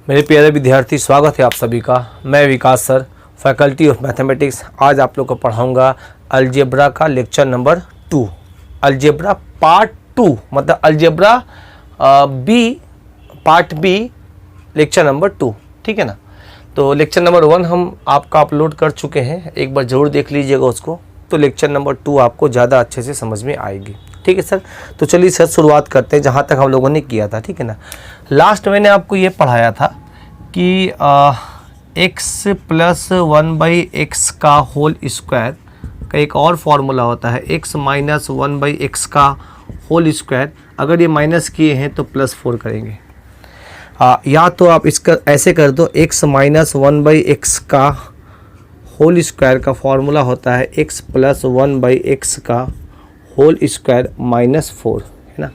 मेरे प्यारे विद्यार्थी, स्वागत है आप सभी का। मैं विकास सर, फैकल्टी ऑफ मैथमेटिक्स। आज आप लोग को पढ़ाऊंगा अलजेब्रा का लेक्चर नंबर 2, अलजेब्रा पार्ट 2, मतलब algebra B part B lecture number 2, ठीक है ना। तो लेक्चर नंबर 1 हम आपका अपलोड कर चुके हैं, एक बार ज़रूर देख लीजिएगा उसको, तो लेक्चर नंबर 2 आपको ज़्यादा अच्छे से समझ में आएगी, ठीक है सर। तो चलिए सर शुरुआत करते हैं जहाँ तक हम लोगों ने किया था, ठीक है ना। लास्ट मैंने आपको ये पढ़ाया था कि x प्लस 1/x का होल स्क्वायर का एक और फॉर्मूला होता है, x माइनस 1/x का होल स्क्वायर। अगर ये माइनस किए हैं तो +4 करेंगे। या तो आप इसका ऐसे कर दो, x माइनस 1/x का होल स्क्वायर का फॉर्मूला होता है x प्लस 1/x का होल स्क्वायर -4, है ना।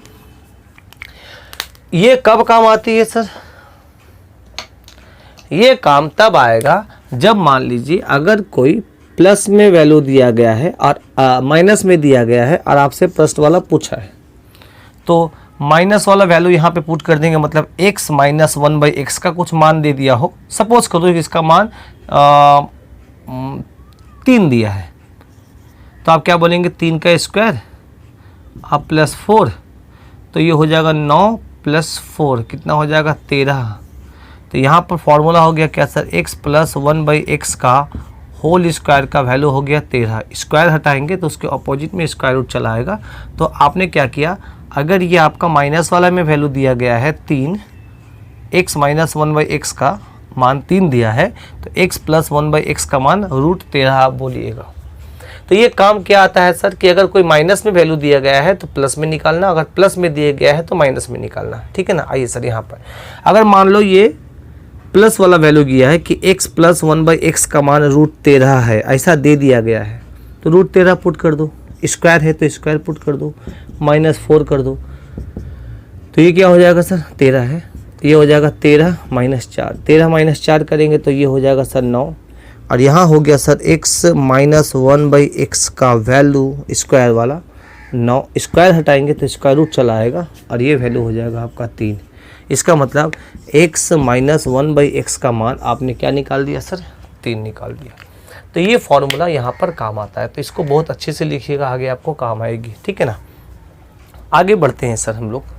ये कब काम आती है सर? ये काम तब आएगा जब मान लीजिए अगर कोई प्लस में वैल्यू दिया गया है और माइनस में दिया गया है और आपसे प्लस वाला पूछा है, तो माइनस वाला वैल्यू यहाँ पे पुट कर देंगे। मतलब x माइनस 1/x का कुछ मान दे दिया हो, सपोज करो कि इसका मान 3 दिया है, तो आप क्या बोलेंगे, 3 का स्क्वायर आप +4, तो ये हो जाएगा 9 + 4 कितना हो जाएगा 13। तो यहाँ पर फॉर्मूला हो गया क्या सर, x प्लस 1/x का होल स्क्वायर का वैल्यू हो गया 13। स्क्वायर हटाएंगे तो उसके अपोजिट में स्क्वायर रूट चला आएगा। तो आपने क्या किया, अगर ये आपका माइनस वाला में वैल्यू दिया गया है 3, x माइनस 1/x का मान 3 दिया है, तो x प्लस 1/x का मान √13 आप बोलिएगा। तो ये काम क्या आता है सर कि अगर कोई माइनस में वैल्यू दिया गया है तो प्लस में निकालना, अगर प्लस में दिया गया है तो माइनस में निकालना, ठीक है ना। आइए सर, यहाँ पर अगर मान लो ये प्लस वाला वैल्यू दिया है कि x प्लस 1/x का मान √13 है, ऐसा दे दिया गया है, तो √13 पुट कर दो। स्क्वायर है तो स्क्वायर पुट कर दो, -4 कर दो, तो ये क्या हो जाएगा सर, 13 है, तो ये हो जाएगा 13 - 4, 13 - 4 करेंगे तो ये हो जाएगा सर 9। और यहाँ हो गया सर x माइनस 1/x का वैल्यू स्क्वायर वाला 9, स्क्वायर हटाएंगे तो स्क्वायर रूट चला आएगा और ये वैल्यू हो जाएगा आपका 3। इसका मतलब x माइनस 1/x का मान आपने क्या निकाल दिया सर, 3 निकाल दिया। तो ये फॉर्मूला यहाँ पर काम आता है, तो इसको बहुत अच्छे से लिखिएगा, आगे आपको काम आएगी, ठीक है ना। आगे बढ़ते हैं सर हम लोग।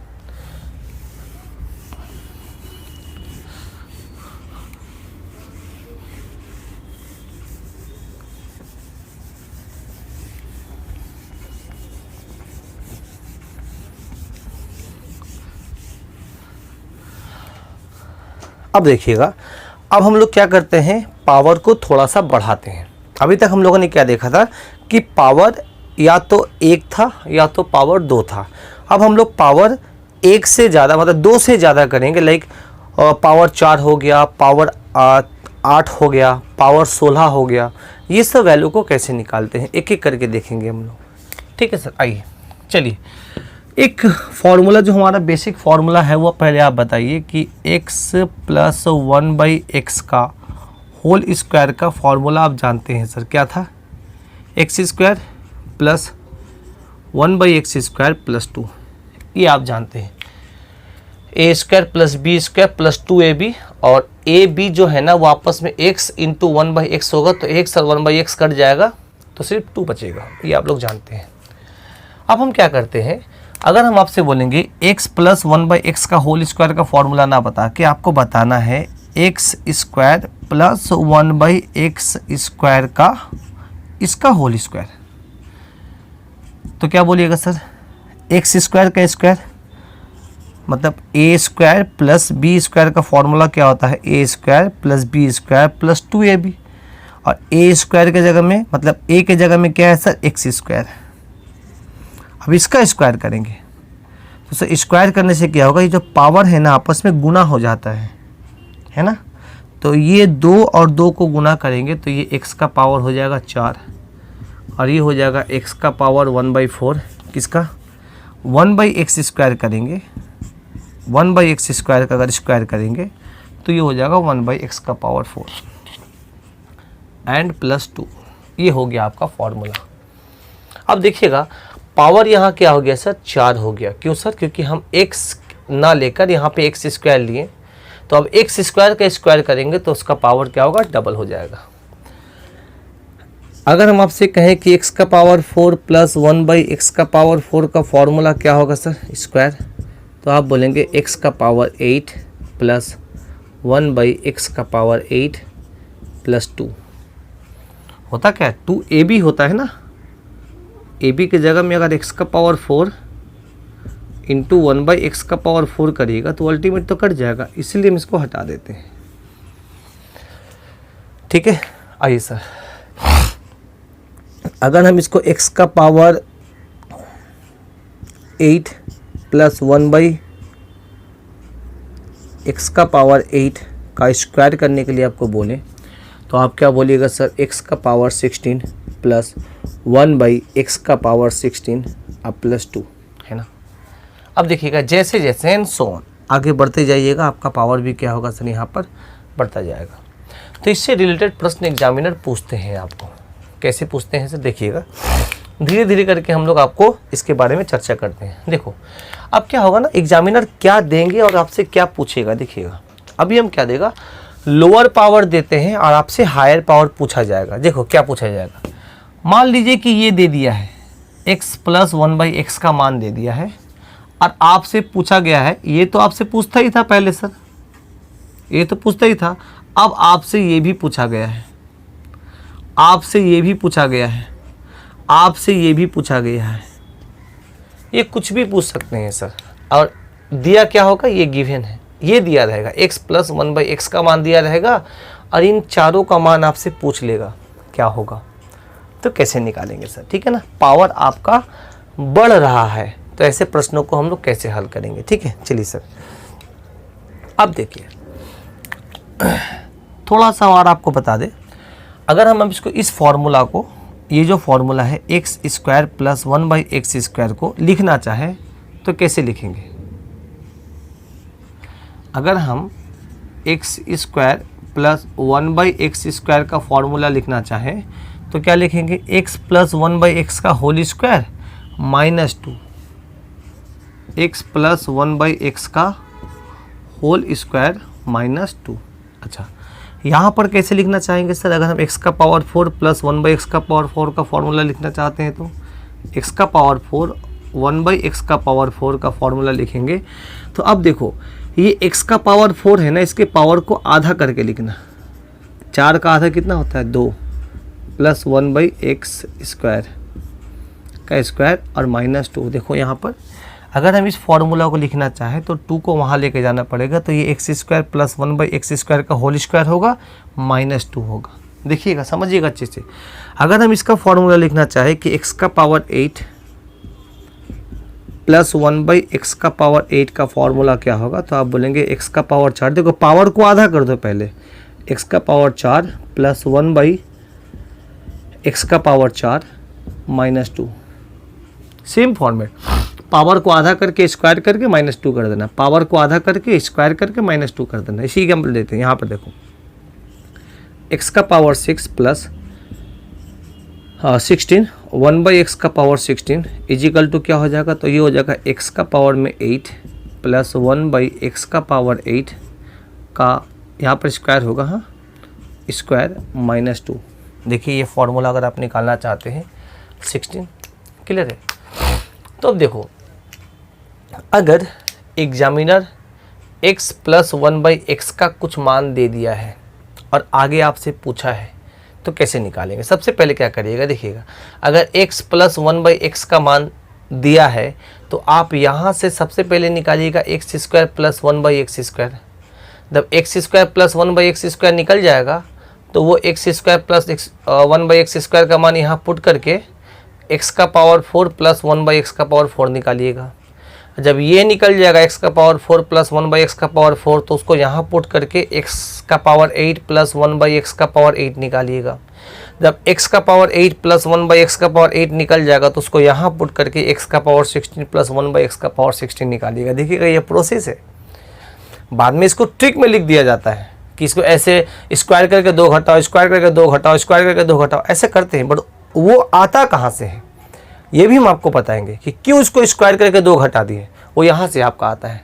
अब देखिएगा, अब हम लोग क्या करते हैं, पावर को थोड़ा सा बढ़ाते हैं। अभी तक हम लोगों ने क्या देखा था कि पावर या तो 1 था या तो पावर 2 था। अब हम लोग पावर 1 से ज़्यादा मतलब 2 से ज़्यादा करेंगे, लाइक पावर 4 हो गया, पावर 8 हो गया, पावर 16 हो गया। ये सब वैल्यू को कैसे निकालते हैं एक एक करके देखेंगे हम लोग, ठीक है सर। आइए चलिए, एक फॉर्मूला जो हमारा बेसिक फॉर्मूला है वो पहले आप बताइए कि x प्लस 1/x का होल स्क्वायर का फॉर्मूला आप जानते हैं सर, क्या था, x square plus 1/x square plus 2, ये आप जानते हैं। a square plus b square plus 2ab, और a b जो है ना वो आपस में x इंटू 1/x होगा, तो x और 1/x कट जाएगा तो सिर्फ 2 बचेगा, ये आप लोग जानते हैं। अब हम क्या करते हैं, अगर हम आपसे बोलेंगे x प्लस 1/x का होल स्क्वायर का फॉर्मूला ना बता के आपको बताना है x square plus 1/x square का इसका होल स्क्वायर, तो क्या बोलिएगा सर, x स्क्वायर का स्क्वायर मतलब a square plus b square का फॉर्मूला क्या होता है, a square plus b square plus 2ab, और a स्क्वायर के जगह में मतलब a के जगह में क्या है सर, x स्क्वायर। अब इसका स्क्वायर करेंगे तो सर स्क्वायर करने से क्या होगा, ये जो पावर है ना आपस में गुना हो जाता है ना। तो ये 2 और 2 को गुना करेंगे तो ये x का पावर हो जाएगा 4 और ये हो जाएगा x का पावर 1/4। किसका, 1/x स्क्वायर करेंगे, 1/x स्क्वायर का अगर स्क्वायर करेंगे तो ये हो जाएगा 1/x का पावर 4 एंड प्लस 2। ये हो गया आपका फॉर्मूला। अब देखिएगा पावर यहाँ क्या हो गया सर, 4 हो गया। क्यों सर, क्योंकि हम x ना लेकर यहाँ पे x स्क्वायर लिए, तो अब एक्स स्क्वायर का स्क्वायर करेंगे तो उसका पावर क्या होगा, डबल हो जाएगा। अगर हम आपसे कहें कि x का पावर 4 प्लस 1/x का पावर 4 का फॉर्मूला क्या होगा सर, स्क्वायर, तो आप बोलेंगे x का पावर 8 प्लस 1/x का पावर 8 प्लस 2 होता क्या है, 2ab होता है ना। ab की जगह में अगर x का पावर 4 इंटू 1/x का पावर 4 करिएगा तो अल्टीमेट तो कट जाएगा, इसलिए हम इसको हटा देते हैं। ठीक है, आइए सर, अगर हम इसको x का पावर 8 प्लस 1/x का पावर 8 का स्क्वायर करने के लिए आपको बोलें तो आप क्या बोलिएगा सर, x का पावर 16 प्लस 1/x का पावर 16 अब प्लस 2, है ना। अब देखिएगा जैसे जैसे एंड सो ऑन आगे बढ़ते जाइएगा, आपका पावर भी क्या होगा सर, यहाँ पर बढ़ता जाएगा। तो इससे रिलेटेड प्रश्न एग्जामिनर पूछते हैं आपको। कैसे पूछते हैं सर, देखिएगा धीरे धीरे करके हम लोग आपको इसके बारे में चर्चा करते हैं। देखो अब क्या होगा ना, एग्जामिनर क्या देंगे और आपसे क्या पूछेगा। देखिएगा अभी हम क्या देगा, लोअर पावर देते हैं और आपसे हायर पावर पूछा जाएगा। देखो क्या पूछा जाएगा, मान लीजिए कि ये दे दिया है x प्लस 1/x का मान दे दिया है और आपसे पूछा गया है, ये तो आपसे पूछता ही था पहले सर, ये तो पूछता ही था, अब आपसे ये भी पूछा गया है, आपसे ये भी पूछा गया है, आपसे ये भी पूछा गया है। ये कुछ भी पूछ सकते हैं सर, और दिया क्या होगा, ये गिवन है, ये दिया रहेगा x प्लस 1/x का मान दिया रहेगा और इन चारों का मान आपसे पूछ लेगा क्या होगा, तो कैसे निकालेंगे सर। ठीक है ना, पावर आपका बढ़ रहा है तो ऐसे प्रश्नों को हम लोग कैसे हल करेंगे। ठीक है, चलिए सर अब देखिए थोड़ा सा और आपको बता दें, अगर हम अब इसको इस फॉर्मूला को, ये जो फॉर्मूला है x square plus 1/x square को लिखना चाहे तो कैसे लिखेंगे। अगर हम x square plus 1/x square का फॉर्मूला लिखना चाहें तो क्या लिखेंगे, x प्लस 1/x का whole square minus 2, x plus 1/x का होल स्क्वायर माइनस 2। अच्छा, यहाँ पर कैसे लिखना चाहेंगे सर, अगर हम x का पावर 4 प्लस 1/x का पावर 4 का फॉर्मूला लिखना चाहते हैं तो x का पावर 4 1/x का पावर 4 का फॉर्मूला लिखेंगे। तो अब देखो ये x का पावर 4 है ना, इसके पावर को आधा करके लिखना, 4 का आधा कितना होता है 2 प्लस 1/x स्क्वायर का स्क्वायर और माइनस 2। देखो यहाँ पर अगर हम इस फॉर्मूला को लिखना चाहें तो 2 को वहाँ लेके जाना पड़ेगा, तो ये x square plus 1/x square का होल स्क्वायर होगा माइनस 2 होगा। देखिएगा समझिएगा अच्छे से, अगर हम इसका फॉर्मूला लिखना चाहें कि x का पावर 8 प्लस 1/x का पावर 8 का फॉर्मूला क्या होगा, तो आप बोलेंगे x का पावर 4, देखो पावर को आधा कर दो पहले, x का पावर 4 प्लस 1/x का power 4 minus 2, same format, power को आधा करके स्क्वायर करके माइनस 2 कर देना, पावर को आधा करके स्क्वायर करके माइनस 2 कर देना। इसी एग्जाम्पल देते हैं, यहाँ पर देखो x का पावर 6 प्लस 16 1/x का पावर 16 इजिकल टू क्या हो जाएगा, तो ये हो जाएगा x का पावर में 8 प्लस 1/x का पावर 8 का यहाँ पर स्क्वायर होगा, हाँ स्क्वायर माइनस 2। देखिए ये फॉर्मूला अगर आप निकालना चाहते हैं 16, क्लियर है। तो अब देखो अगर एग्जामिनर x प्लस 1/x का कुछ मान दे दिया है और आगे आपसे पूछा है तो कैसे निकालेंगे। सबसे पहले क्या करिएगा, देखिएगा अगर x प्लस 1/x का मान दिया है तो आप यहाँ से सबसे पहले निकालिएगा x square plus 1/x square. जब x square plus 1/x square निकल जाएगा तो वो x square plus 1/x square का मान यहाँ पुट करके x का पावर 4 प्लस 1/x का पावर 4 निकालिएगा। जब ये निकल जाएगा x का पावर 4 प्लस 1/x का पावर 4 तो उसको यहाँ पुट करके x का पावर 8 प्लस 1/x का पावर 8 निकालिएगा। जब x का पावर 8 प्लस 1/x का पावर 8 निकल जाएगा तो उसको यहाँ पुट करके x का पावर 16 प्लस 1/x का पावर 16 निकालिएगा। देखिएगा ये प्रोसेस है, बाद में इसको ट्रिक में लिख दिया जाता है कि इसको ऐसे स्क्वायर करके 2 घटाओ, स्क्वायर करके 2 घटाओ, स्क्वायर करके 2 घटाओ, ऐसे करते हैं। बट वो आता कहाँ से है ये भी हम आपको बताएंगे कि क्यों इसको स्क्वायर करके 2 घटा दिए, वो यहाँ से आपका आता है।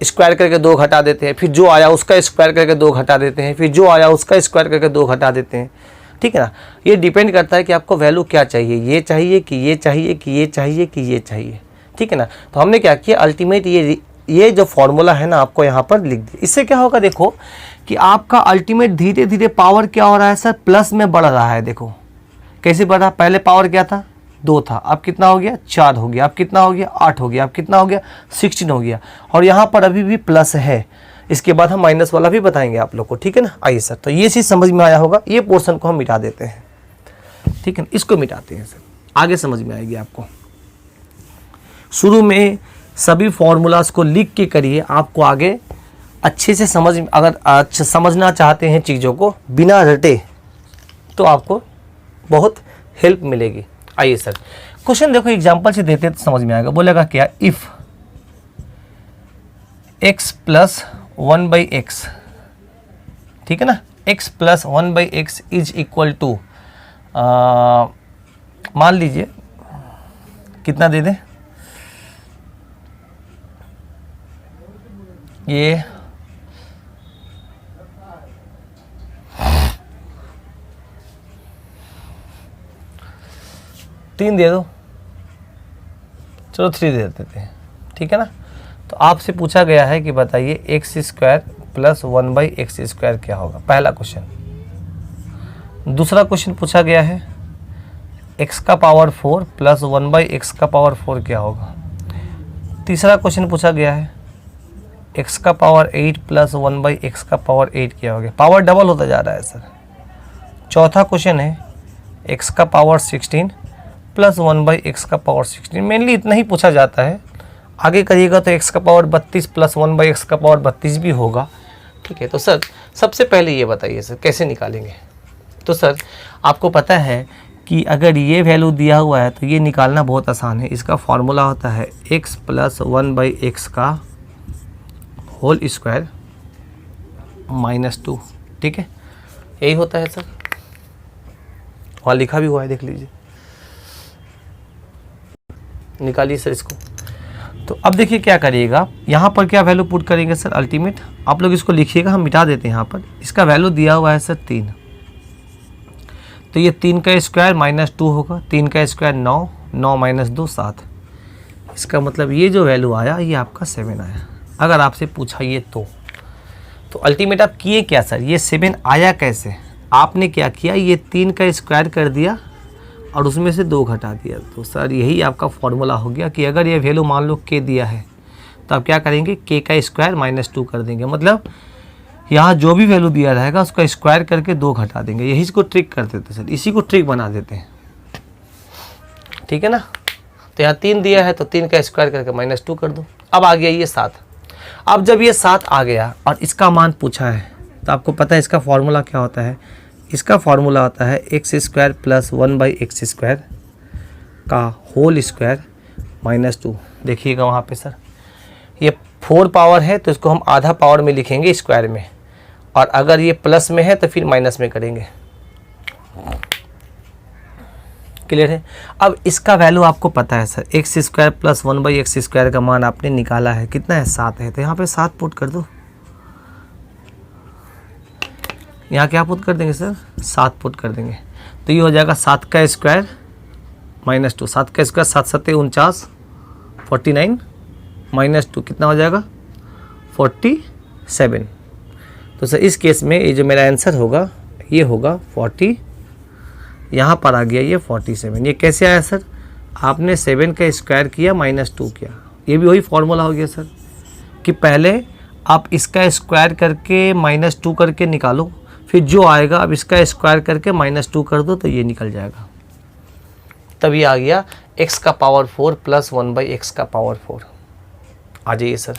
स्क्वायर करके 2 घटा देते हैं, फिर जो आया उसका स्क्वायर करके 2 घटा देते हैं, फिर जो आया उसका स्क्वायर करके 2 घटा देते हैं। ठीक है ना, ये डिपेंड करता है कि आपको वैल्यू क्या चाहिए, ये चाहिए कि ये चाहिए कि ये चाहिए कि ये चाहिए। ठीक है ना, तो हमने क्या किया, अल्टीमेट ये जो फॉर्मूला है ना आपको यहाँ पर लिख दिया। इससे क्या होगा, देखो कि आपका अल्टीमेट धीरे धीरे पावर क्या हो रहा है सर, प्लस में बढ़ रहा है। देखो कैसे बढ़ा, पहले पावर क्या था 2 था, अब कितना हो गया 4 हो गया, अब कितना हो गया 8 हो गया, अब कितना हो गया 16 हो गया, और यहाँ पर अभी भी प्लस है। इसके बाद हम माइनस वाला भी बताएंगे आप लोग को। ठीक है ना, आइए सर, तो ये चीज़ समझ में आया होगा, ये पोर्शन को हम मिटा देते हैं। ठीक है ना, इसको मिटाते हैं सर, आगे समझ में आएगी आपको। शुरू में सभी फॉर्मूलाज को लिख के करिए, आपको आगे अच्छे से समझ, अगर अच्छा समझना चाहते हैं चीज़ों को बिना रटे तो आपको बहुत हेल्प मिलेगी। आइए सर, क्वेश्चन देखो एग्जांपल से देते तो समझ में आएगा। बोलेगा क्या, इफ़ x प्लस 1/x, ठीक है ना, x plus 1/x is equal to, मान लीजिए कितना दे दें, ये 3 दे दो, चलो 3 दे देते हैं। ठीक है ना, तो आपसे पूछा गया है कि बताइए एक्स स्क्वायर प्लस 1/x² क्या होगा, पहला क्वेश्चन। दूसरा क्वेश्चन पूछा गया है x का पावर 4 प्लस 1/x का पावर 4 क्या होगा। तीसरा क्वेश्चन पूछा गया है x का पावर 8 प्लस 1/x का पावर 8 क्या होगा। पावर डबल होता जा रहा है सर। चौथा क्वेश्चन है x का पावर 16 प्लस 1/x का पावर 16। मेनली इतना ही पूछा जाता है, आगे करिएगा तो x का पावर 32 प्लस 1/x का पावर 32 भी होगा। ठीक है, तो सर सबसे पहले ये बताइए सर कैसे निकालेंगे। तो सर आपको पता है कि अगर ये वैल्यू दिया हुआ है तो ये निकालना बहुत आसान है। इसका फॉर्मूला होता है x प्लस 1/x का होल स्क्वायर माइनस 2। ठीक है, यही होता है सर, वहाँ लिखा भी हुआ है, देख लीजिए। निकालिए सर इसको। तो अब देखिए क्या करिएगा, यहाँ पर क्या वैल्यू पुट करेंगे सर, अल्टीमेट। आप लोग इसको लिखिएगा, हम मिटा देते हैं। यहाँ पर इसका वैल्यू दिया हुआ है सर 3, तो ये 3 का स्क्वायर माइनस 2 होगा। 3 का स्क्वायर 9, 9 माइनस 2 7। इसका मतलब ये जो वैल्यू आया ये आपका 7 आया। अगर आपसे पूछा ये तो अल्टीमेट आप किए क्या सर, ये 7 आया कैसे। आपने क्या किया, ये 3 का स्क्वायर कर दिया और उसमें से 2 घटा दिया। तो सर यही आपका फॉर्मूला हो गया कि अगर ये वैल्यू मान लो k दिया है तो आप क्या करेंगे, k का स्क्वायर माइनस 2 कर देंगे। मतलब यहाँ जो भी वैल्यू दिया रहेगा उसका स्क्वायर करके 2 घटा देंगे। यही इसको ट्रिक कर देते हैं सर, इसी को ट्रिक बना देते हैं। ठीक है ना, तो यहाँ 3 दिया है तो 3 का स्क्वायर करके माइनस 2 कर दो। अब आ गया ये 7। अब जब ये 7 आ गया और इसका मान पूछा है तो आपको पता है इसका फॉर्मूला क्या होता है। इसका फॉर्मूला होता है एक्स स्क्वायर प्लस 1/x² का होल स्क्वायर माइनस 2। देखिएगा वहाँ पे सर ये 4 पावर है तो इसको हम आधा पावर में लिखेंगे स्क्वायर में, और अगर ये प्लस में है तो फिर माइनस में करेंगे। क्लियर है। अब इसका वैल्यू आपको पता है sir, x square plus 1/x² का मान आपने निकाला है, कितना है 7 है। तो यहाँ पे 7 पुट कर दो। यहाँ क्या पुट कर देंगे सर, 7 पुट कर देंगे। तो ये हो जाएगा 7 का स्क्वायर माइनस 2। 7 का स्क्वायर 7 7 49 49 माइनस 2 कितना हो जाएगा 47। तो सर इस केस में ये जो मेरा आंसर होगा ये होगा 40। यहाँ पर आ गया ये 47। ये कैसे आया सर, आपने 7 का स्क्वायर किया माइनस 2 किया। ये भी वही फॉर्मूला हो गया सर कि पहले आप इसका स्क्वायर करके माइनस 2 करके निकालो, फिर जो आएगा अब इसका स्क्वायर करके माइनस 2 कर दो तो ये निकल जाएगा। तब ये आ गया x का पावर 4 प्लस 1/x का पावर 4। आ जाइए सर,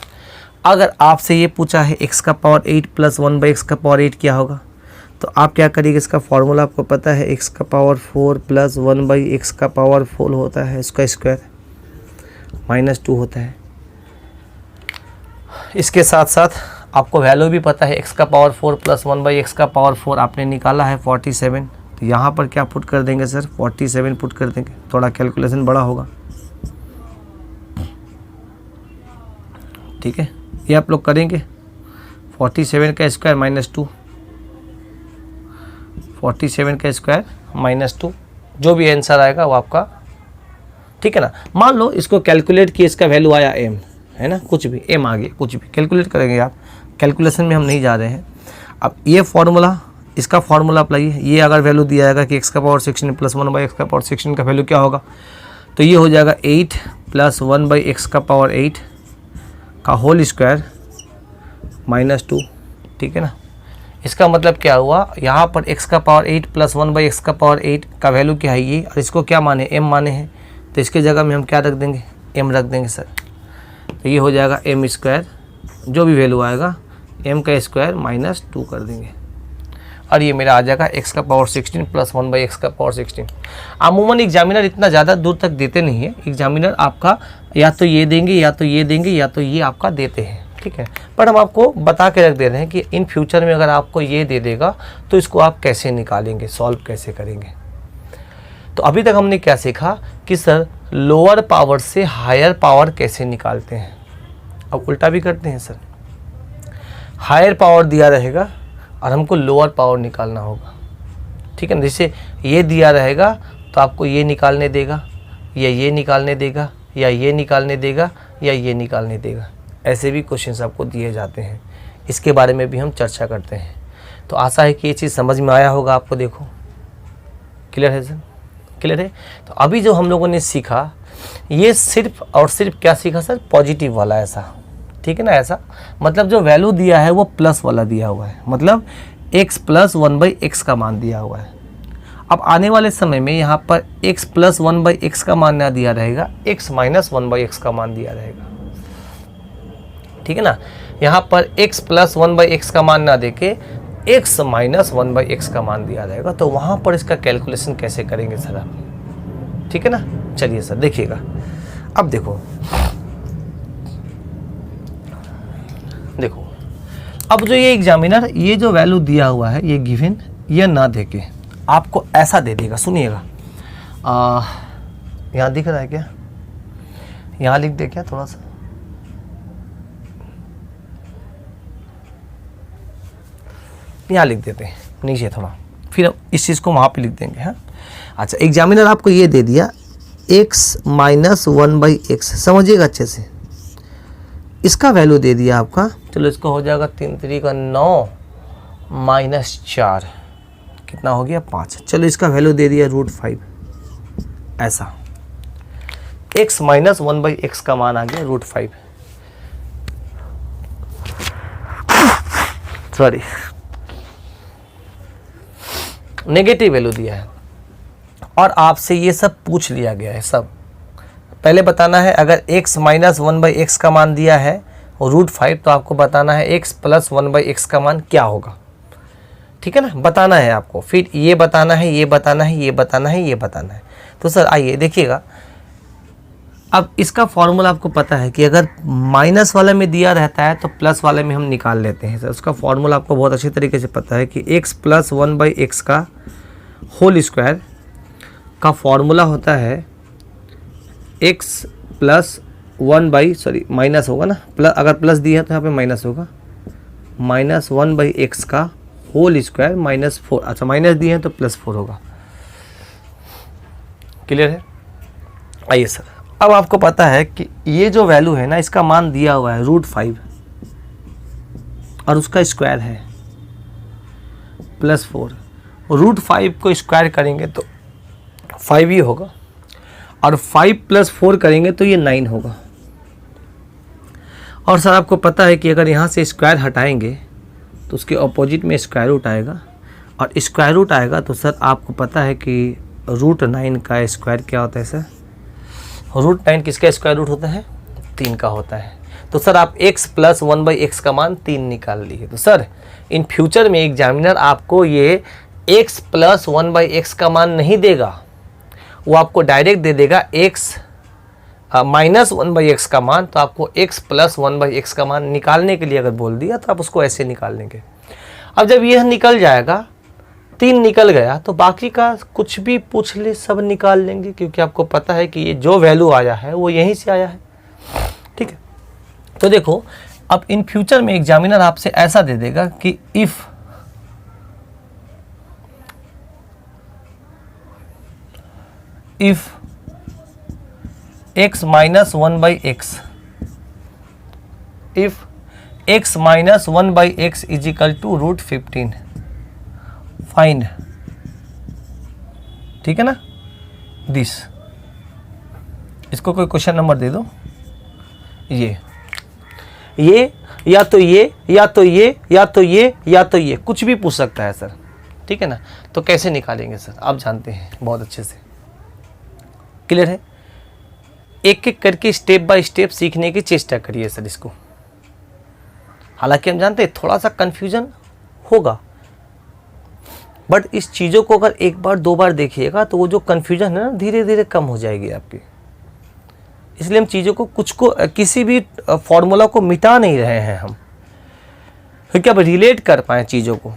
अगर आपसे ये पूछा है x का पावर 8 प्लस 1/x का पावर 8 क्या होगा, तो आप क्या करिएगा, इसका फॉर्मूला आपको पता है x का पावर 4 प्लस 1/x का पावर 4 होता है, इसका स्क्वायर माइनस 2 होता है। इसके साथ साथ आपको वैल्यू भी पता है, x का पावर 4 प्लस 1/x का पावर 4 आपने निकाला है 47। तो यहाँ पर क्या पुट कर देंगे सर, 47 पुट कर देंगे। थोड़ा कैलकुलेशन बड़ा होगा, ठीक है। ये आप लोग करेंगे 47 का स्क्वायर माइनस 2, 47 का स्क्वायर माइनस 2, जो भी आंसर आएगा वो आपका, ठीक है ना। मान लो इसको कैलकुलेट किए, इसका वैल्यू आया m, है ना, कुछ भी m आ गया, कुछ भी कैलकुलेट करेंगे आप, कैलकुलेशन में हम नहीं जा रहे हैं। अब ये फार्मूला, इसका फार्मूला अप्लाई, ये अगर वैल्यू दिया जाएगा कि x का पावर 16 प्लस 1/x का पावर 16 का वैल्यू क्या होगा, तो ये हो जाएगा 8 प्लस 1/x का पावर 8 का होल स्क्वायर माइनस 2, ठीक है ना। इसका मतलब क्या हुआ, यहाँ पर x का पावर 8 प्लस 1/x का पावर 8 का वैल्यू क्या है ये, और इसको क्या माने, m माने हैं, तो इसके जगह में हम क्या रख देंगे, m रख देंगे सर। तो ये हो जाएगा m स्क्वायर, जो भी वैल्यू आएगा m का स्क्वायर माइनस 2 कर देंगे, और ये मेरा आ जाएगा x का पावर 16 प्लस 1/x का पावर 16। अमूमन एग्जामिनर इतना ज़्यादा दूर तक देते नहीं है, एग्जामिनर आपका या तो ये देंगे या तो ये देंगे या तो ये आपका देते हैं, ठीक है। पर हम आपको बता के रख दे रहे हैं कि इन फ्यूचर में अगर आपको ये दे देगा तो इसको आप कैसे निकालेंगे, सॉल्व कैसे करेंगे। तो अभी तक हमने क्या सीखा कि सर लोअर पावर से हायर पावर कैसे निकालते हैं। अब उल्टा भी करते हैं सर, हायर पावर दिया रहेगा और हमको लोअर पावर निकालना होगा, ठीक है ना। जैसे ये दिया रहेगा तो आपको ये निकालने देगा, या ये निकालने देगा, या ये निकालने देगा, या ये निकालने देगा। ऐसे भी क्वेश्चंस आपको दिए जाते हैं, इसके बारे में भी हम चर्चा करते हैं। तो आशा है कि ये चीज़ समझ में आया होगा आपको। देखो क्लियर है सर, क्लियर है। तो अभी जो हम लोगों ने सीखा ये सिर्फ और सिर्फ क्या सीखा सर, पॉजिटिव वाला ऐसा, ठीक है ना। ऐसा मतलब जो वैल्यू दिया है वो प्लस वाला दिया हुआ है, मतलब x प्लस 1/x का मान दिया हुआ है। अब आने वाले समय में यहाँ पर x प्लस 1/x का मान ना दिया रहेगा, x माइनस 1/x का मान दिया रहेगा, ठीक है ना। यहाँ पर x प्लस 1/x का मान ना देके x माइनस 1/x का मान दिया रहेगा। तो वहाँ पर इसका कैलकुलेशन कैसे करेंगे सर आप, ठीक है ना। चलिए सर देखिएगा, अब देखो अब जो ये एग्जामिनर ये जो वैल्यू दिया हुआ है ये गिवन, ये ना देके आपको ऐसा दे देगा। सुनिएगा, यहाँ दिख रहा है क्या, यहाँ लिख दे क्या, थोड़ा सा यहाँ लिख देते हैं नीचे थोड़ा, फिर इस चीज़ को वहाँ पे लिख देंगे। हाँ अच्छा, एग्जामिनर आपको ये दे दिया x माइनस 1/x, समझिएगा अच्छे से, इसका वैल्यू दे दिया आपका। चलो इसको हो जाएगा 3 3 का 9 माइनस 4, कितना हो गया 5। चलो इसका वैल्यू दे दिया √5, ऐसा x माइनस 1/x का मान आ गया √5, सॉरी नेगेटिव वैल्यू दिया है और आपसे ये सब पूछ लिया गया है। सब पहले बताना है, अगर x माइनस 1/x का मान दिया है √5 तो आपको बताना है x प्लस 1/x का मान क्या होगा, ठीक है ना, बताना है आपको। फिर ये बताना है, ये बताना है, ये बताना है, ये बताना है। तो सर आइए देखिएगा, अब इसका फॉर्मूला आपको पता है कि अगर माइनस वाले में दिया रहता है तो प्लस वाले में हम निकाल लेते हैं। सर उसका फॉर्मूला आपको बहुत अच्छी तरीके से पता है कि x प्लस 1/x का होल स्क्वायर का फॉर्मूला होता है x प्लस 1/, माइनस होगा ना, प्लस अगर प्लस दिया तो यहाँ पे माइनस होगा, माइनस 1/x का होल स्क्वायर माइनस 4। अच्छा माइनस दिए हैं तो +4 होगा, क्लियर है। आइए सर, अब आपको पता है कि ये जो वैल्यू है ना, इसका मान दिया हुआ है √5 और उसका स्क्वायर है +4। √5 को स्क्वायर करेंगे तो 5 ही होगा, और 5 + 4 करेंगे तो ये 9 होगा। और सर आपको पता है कि अगर यहाँ से स्क्वायर हटाएंगे तो उसके अपोजिट में स्क्वायर रूट आएगा, और स्क्वायर रूट आएगा तो सर आपको पता है कि √9 का स्क्वायर क्या होता है सर, √9 किसका स्क्वायर रूट होता है, 3 का होता है। तो सर आप x प्लस 1/x का मान 3 निकाल लिए। तो सर इन फ्यूचर में एग्जामिनर आपको ये x प्लस 1/x का मान नहीं देगा, वो आपको डायरेक्ट दे देगा x माइनस 1/x का मान। तो आपको x प्लस 1/x का मान निकालने के लिए अगर बोल दिया तो आप उसको ऐसे निकाल लेंगे। अब जब यह निकल जाएगा, 3 निकल गया, तो बाकी का कुछ भी पूछ ले सब निकाल लेंगे, क्योंकि आपको पता है कि ये जो वैल्यू आया है वो यहीं से आया है, ठीक है। तो देखो अब इन फ्यूचर में एग्जामिनर आपसे ऐसा दे देगा कि if x minus 1 by x, if x minus 1 by x is equal to root 15, find, ठीक है ना, दिस, इसको कोई क्वेश्चन नंबर दे दो, ये या तो ये या तो ये या तो ये या तो ये, कुछ भी पूछ सकता है सर, ठीक है ना। तो कैसे निकालेंगे सर, आप जानते हैं बहुत अच्छे से, क्लियर है। एक एक करके स्टेप बाय स्टेप सीखने की चेष्टा करिए सर इसको। हालांकि हम जानते हैं थोड़ा सा कंफ्यूजन होगा, बट इस चीज़ों को अगर एक बार दो बार देखिएगा तो वो जो कंफ्यूजन है ना धीरे धीरे कम हो जाएगी आपकी। इसलिए हम चीज़ों को किसी भी फॉर्मूला को मिटा नहीं रहे हैं हम, क्योंकि अब रिलेट कर पाएँ चीज़ों को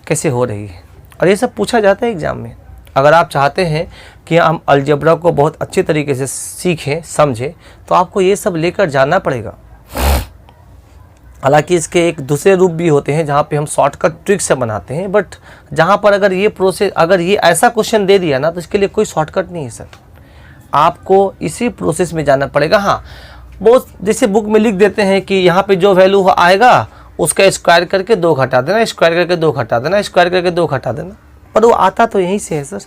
कैसे हो रही है। और ये सब पूछा जाता है एग्ज़ाम में। अगर आप चाहते हैं कि हम अलजेब्रा को बहुत अच्छे तरीके से सीखें समझें तो आपको ये सब लेकर जाना पड़ेगा। हालांकि इसके एक दूसरे रूप भी होते हैं जहाँ पे हम शॉर्टकट ट्रिक से बनाते हैं, बट जहाँ पर अगर ये प्रोसेस, अगर ये ऐसा क्वेश्चन दे दिया ना तो इसके लिए कोई शॉर्टकट नहीं है सर, आपको इसी प्रोसेस में जाना पड़ेगा। हाँ, बहुत जैसे बुक में लिख देते हैं कि यहाँ पे जो वैल्यू आएगा उसका स्क्वायर करके 2 घटा देना, स्क्वायर करके 2 घटा देना, स्क्वायर करके 2 घटा देना, पर वो आता तो यहीं से है सर।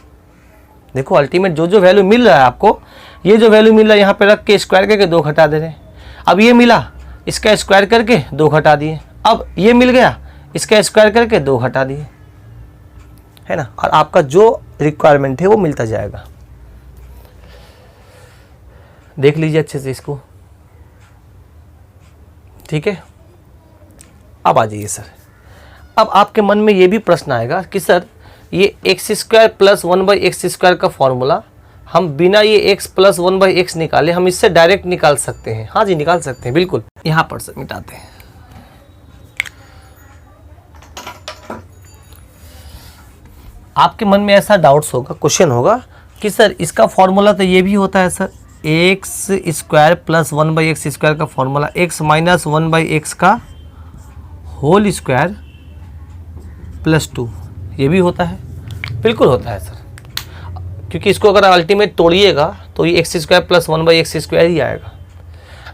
देखो अल्टीमेट जो वैल्यू मिल रहा है आपको, ये जो वैल्यू मिल रहा है यहाँ पे रख के स्क्वायर करके 2 घटा दे रहे हैं। अब ये मिला, इसका स्क्वायर करके 2 घटा दिए, अब ये मिल गया, इसका स्क्वायर करके 2 घटा दिए, है ना। और आपका जो रिक्वायरमेंट है वो मिलता जाएगा। देख लीजिए अच्छे से इसको, ठीक है। अब आ जाइए सर, अब आपके मन में ये भी प्रश्न आएगा कि सर ये x square plus 1 by x square का फॉर्मूला हम बिना ये x प्लस 1 बाई एक्स निकाले हम इससे डायरेक्ट निकाल सकते हैं? हाँ जी, निकाल सकते हैं, बिल्कुल। यहाँ पर से मिटाते हैं। आपके मन में ऐसा डाउट्स होगा, क्वेश्चन होगा कि सर इसका फॉर्मूला तो ये भी होता है sir, x square plus 1 by x square का formula x minus 1 by x का होल स्क्वायर प्लस 2, ये भी होता है। बिल्कुल होता है सर, क्योंकि इसको अगर अल्टीमेट तोड़िएगा तो ये x square plus 1 by x square ही आएगा।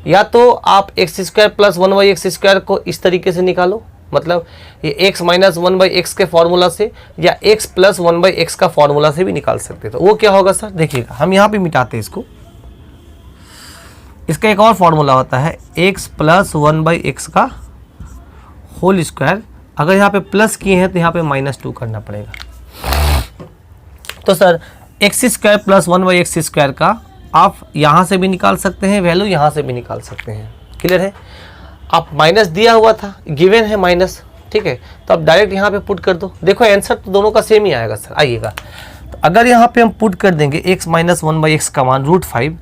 या तो आप x square plus 1 by x square को इस तरीके से निकालो, मतलब ये एक्स माइनस 1 बाई एक्स के फॉर्मूला से, या एक्स प्लस 1 बाई एक्स का फॉर्मूला से भी निकाल सकते हैं। तो वो क्या होगा सर, देखिएगा हम यहाँ पे मिटाते हैं इसको। इसका एक और फॉर्मूला होता है एक्स प्लस 1 बाई एक्स का होल स्क्वायर। अगर यहाँ पे प्लस किए हैं तो यहाँ पे -2 करना पड़ेगा। तो sir x square plus 1 by x square का आप यहाँ से भी निकाल सकते हैं वैल्यू, यहाँ से भी निकाल सकते हैं, क्लियर है। आप माइनस दिया हुआ था, गिवन है माइनस, ठीक है, तो आप डायरेक्ट यहाँ पे पुट कर दो। देखो आंसर तो दोनों का सेम ही आएगा सर, आइएगा। तो अगर यहाँ पे हम पुट कर देंगे x माइनस 1 बाई एक्स का मान √5,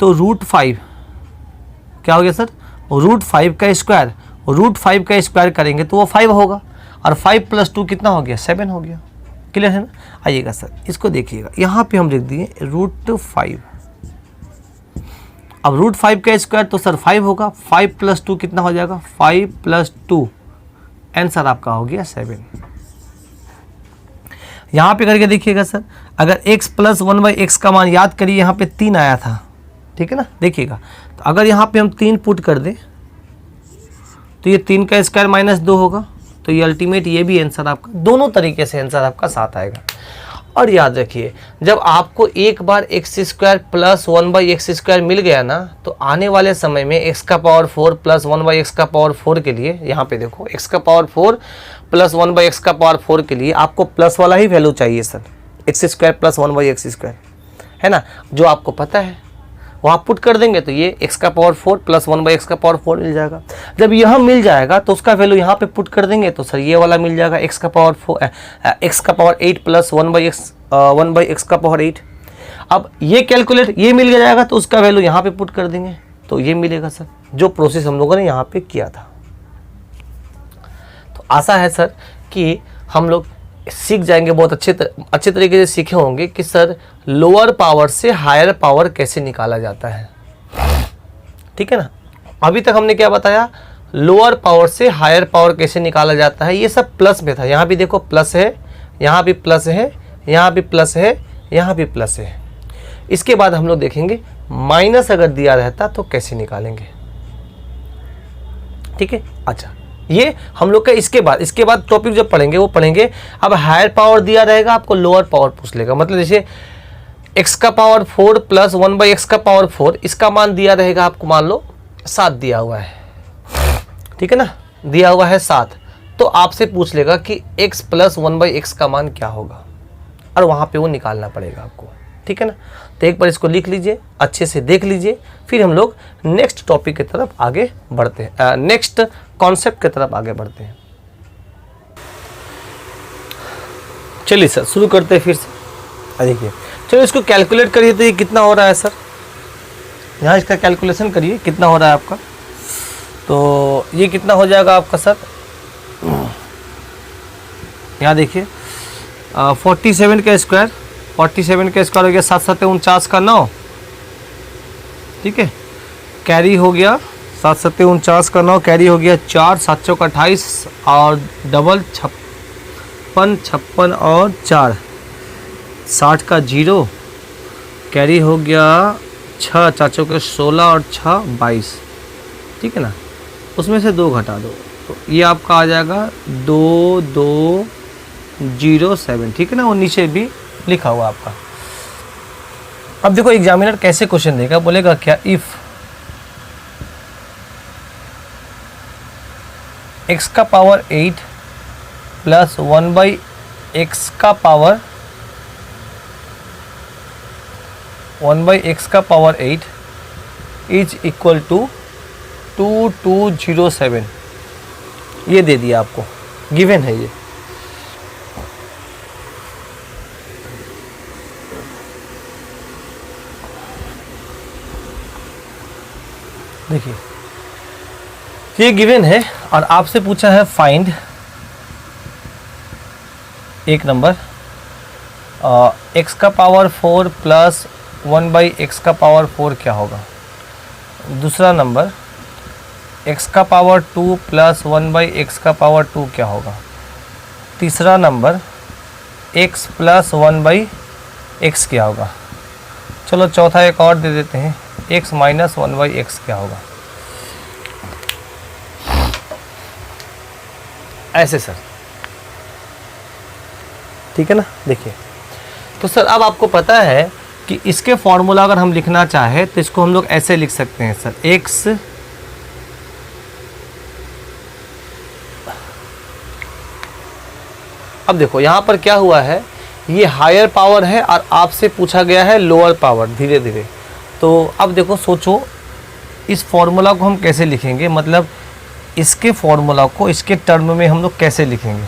तो √5 क्या हो गया सर, √5 का स्क्वायर, √5 का स्क्वायर करेंगे तो वो 5 होगा, और 5 प्लस 2 कितना हो गया, 7 हो गया, क्लियर है ना। आइएगा सर, इसको देखिएगा, यहाँ पे हम लिख दिए √5। अब √5 का स्क्वायर तो सर 5 होगा, 5 प्लस 2 कितना हो जाएगा, 5 प्लस 2, आंसर आपका हो गया 7। यहाँ पे करके देखिएगा सर, अगर x प्लस 1 बाई एक्स का मान याद करिए, यहाँ पे 3 आया था, ठीक है ना। देखिएगा, तो अगर यहाँ पे हम 3 पुट कर दें तो ये 3 का स्क्वायर -2 होगा, तो ये अल्टीमेट ये भी आंसर आपका, दोनों तरीके से आंसर आपका साथ आएगा। और याद रखिए, जब आपको एक बार x square plus 1 by x square मिल गया ना, तो आने वाले समय में एक्स का पावर 4 प्लस 1 बाई एक्स का पावर 4 के लिए, यहाँ पे देखो एक्स का पावर 4 प्लस 1 बाई एक्स का पावर 4 के लिए आपको प्लस वाला ही वैल्यू चाहिए sir, x square plus 1 by x square, है ना, जो आपको पता है वो आप पुट कर देंगे तो ये x का पावर 4 प्लस 1 बाई एक्स का पावर 4 मिल जाएगा। जब यह मिल जाएगा तो उसका वैल्यू यहाँ पे पुट कर देंगे तो सर ये वाला मिल जाएगा, x का पावर 8 प्लस 1 बाई एक्स का पावर 8। अब ये कैलकुलेट, ये मिल जाएगा तो उसका वैल्यू यहाँ पे पुट कर देंगे तो ये मिलेगा सर, जो प्रोसेस हम लोगों ने यहाँ पे किया था। तो आशा है सर कि हम लोग सीख जाएंगे, बहुत अच्छे तरीके से सीखे होंगे कि सर लोअर पावर से हायर पावर कैसे निकाला जाता है, ठीक है ना। अभी तक हमने क्या बताया, लोअर पावर से हायर पावर कैसे निकाला जाता है, ये सब प्लस में था। यहाँ भी देखो प्लस है, यहाँ भी प्लस है, यहाँ भी प्लस है, यहाँ भी प्लस है। इसके बाद हम लोग देखेंगे माइनस अगर दिया रहता तो कैसे निकालेंगे। ठीक है, अच्छा ये हम लोग का इसके बाद टॉपिक जो पढ़ेंगे वो पढ़ेंगे। अब हायर पावर दिया रहेगा, आपको लोअर पावर पूछ लेगा। मतलब जैसे x का पावर 4 प्लस 1/x का पावर 4, इसका मान दिया रहेगा आपको, मान लो 7 दिया हुआ है, ठीक है ना, दिया हुआ है 7, तो आपसे पूछ लेगा कि x प्लस 1/x का मान क्या होगा, और वहाँ पे वो निकालना पड़ेगा आपको। ठीक है ना, तो एक बार इसको लिख लीजिए, अच्छे से देख लीजिए, फिर हम लोग नेक्स्ट टॉपिक की तरफ आगे बढ़ते हैं, नेक्स्ट कॉन्सेप्ट की तरफ आगे बढ़ते हैं। चलिए सर शुरू करते हैं फिर से। देखिए चलो इसको कैलकुलेट करिए, तो ये कितना हो रहा है सर, यहाँ इसका कैलकुलेशन करिए कितना हो रहा है आपका। तो ये कितना हो जाएगा आपका सर, यहाँ देखिए 47 का स्क्वायर, 47 का स्क्वायर हो गया 7 7 49 का 9, ठीक है, कैरी हो गया 7 7 49 का 9, कैरी हो गया 4 7 चौक 28 और डबल 56 56 और 4 60 का 0, कैरी हो गया 6 4 चौक 16 और 6 22, ठीक है ना, उसमें से 2 घटा दो, तो ये आपका आ जाएगा 2207, ठीक है ना, वो नीचे भी लिखा हुआ आपका। अब देखो एग्जामिनर कैसे क्वेश्चन देगा, बोलेगा क्या, इफ x का पावर 8 प्लस 1/x का पावर 8 इज इक्वल टू 2207, ये दे दिया आपको, गिवन है ये। देखिए ये गिवन है और आपसे पूछा है फाइंड, एक नंबर x का पावर 4 प्लस 1/x का पावर 4 क्या होगा, दूसरा नंबर x का पावर 2 प्लस 1/x का पावर 2 क्या होगा, तीसरा नंबर x प्लस 1/x क्या होगा, चलो चौथा एक और दे देते हैं, x माइनस 1/x क्या होगा, ऐसे सर, ठीक है ना। देखिए तो सर अब आपको पता है कि इसके फॉर्मूला अगर हम लिखना चाहे तो इसको हम लोग ऐसे लिख सकते हैं सर, x अब देखो यहाँ पर क्या हुआ है, ये हायर पावर है और आपसे पूछा गया है लोअर पावर, धीरे धीरे। तो अब देखो सोचो इस फॉर्मूला को हम कैसे लिखेंगे, मतलब इसके फॉर्मूला को इसके टर्म में हम लोग कैसे लिखेंगे,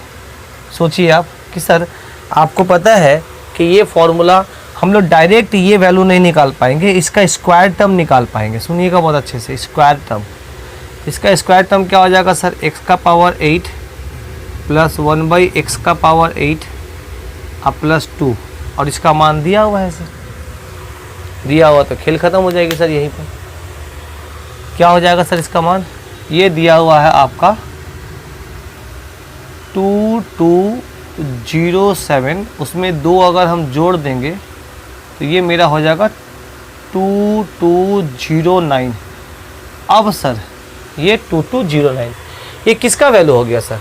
सोचिए आप कि सर आपको पता है कि ये फॉर्मूला हम लोग डायरेक्ट ये वैल्यू नहीं निकाल पाएंगे, इसका स्क्वायर टर्म निकाल पाएंगे। सुनिएगा बहुत अच्छे से, स्क्वायर टर्म, इसका स्क्वायर टर्म क्या हो जाएगा सर, x का पावर 8 प्लस 1/x का पावर 8 और प्लस 2, और इसका मान दिया हुआ है सर, दिया हुआ तो खेल ख़त्म हो जाएगी सर। यहीं पर क्या हो जाएगा सर इसका मान, ये दिया हुआ है आपका 2207, उसमें 2 अगर हम जोड़ देंगे तो ये मेरा हो जाएगा 2209। अब सर ये 2209 ये किसका वैल्यू हो गया सर,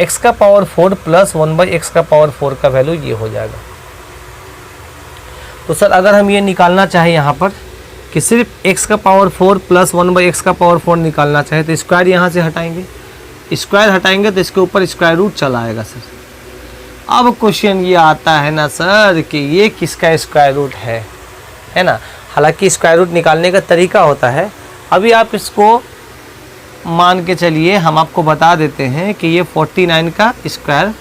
x का पावर 4 प्लस 1/x का पावर 4 का वैल्यू ये हो जाएगा। तो सर अगर हम ये निकालना चाहें यहाँ पर कि सिर्फ x का पावर 4 प्लस 1/x का पावर 4 निकालना चाहे तो स्क्वायर यहाँ से हटाएंगे, स्क्वायर हटाएंगे तो इसके ऊपर स्क्वायर रूट चला आएगा सर। अब क्वेश्चन ये आता है ना सर कि ये किसका स्क्वायर रूट है ना, हालांकि स्क्वायर रूट निकालने का तरीका होता है। अभी आप इसको मान के चलिए, हम आपको बता देते हैं कि ये 49 का स्क्वायर,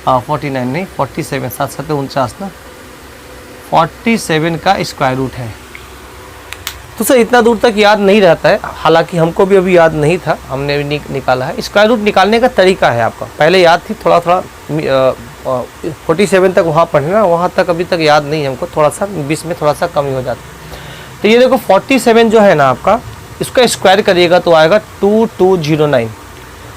49 नहीं 47, 7 7 49 ना, 47 का स्क्वायर रूट है। तो सर इतना दूर तक याद नहीं रहता है, हालांकि हमको भी अभी याद नहीं था, हमने भी निकाला है। स्क्वायर रूट निकालने का तरीका है आपका, पहले याद थी, थोड़ा थोड़ा 47 तक वहाँ पढ़ना, वहाँ तक अभी तक याद नहीं है हमको, थोड़ा सा 20 में थोड़ा सा कमी हो जाता है। तो ये देखो 47 जो है ना आपका, इसका स्क्वायर करिएगा तो आएगा 2209।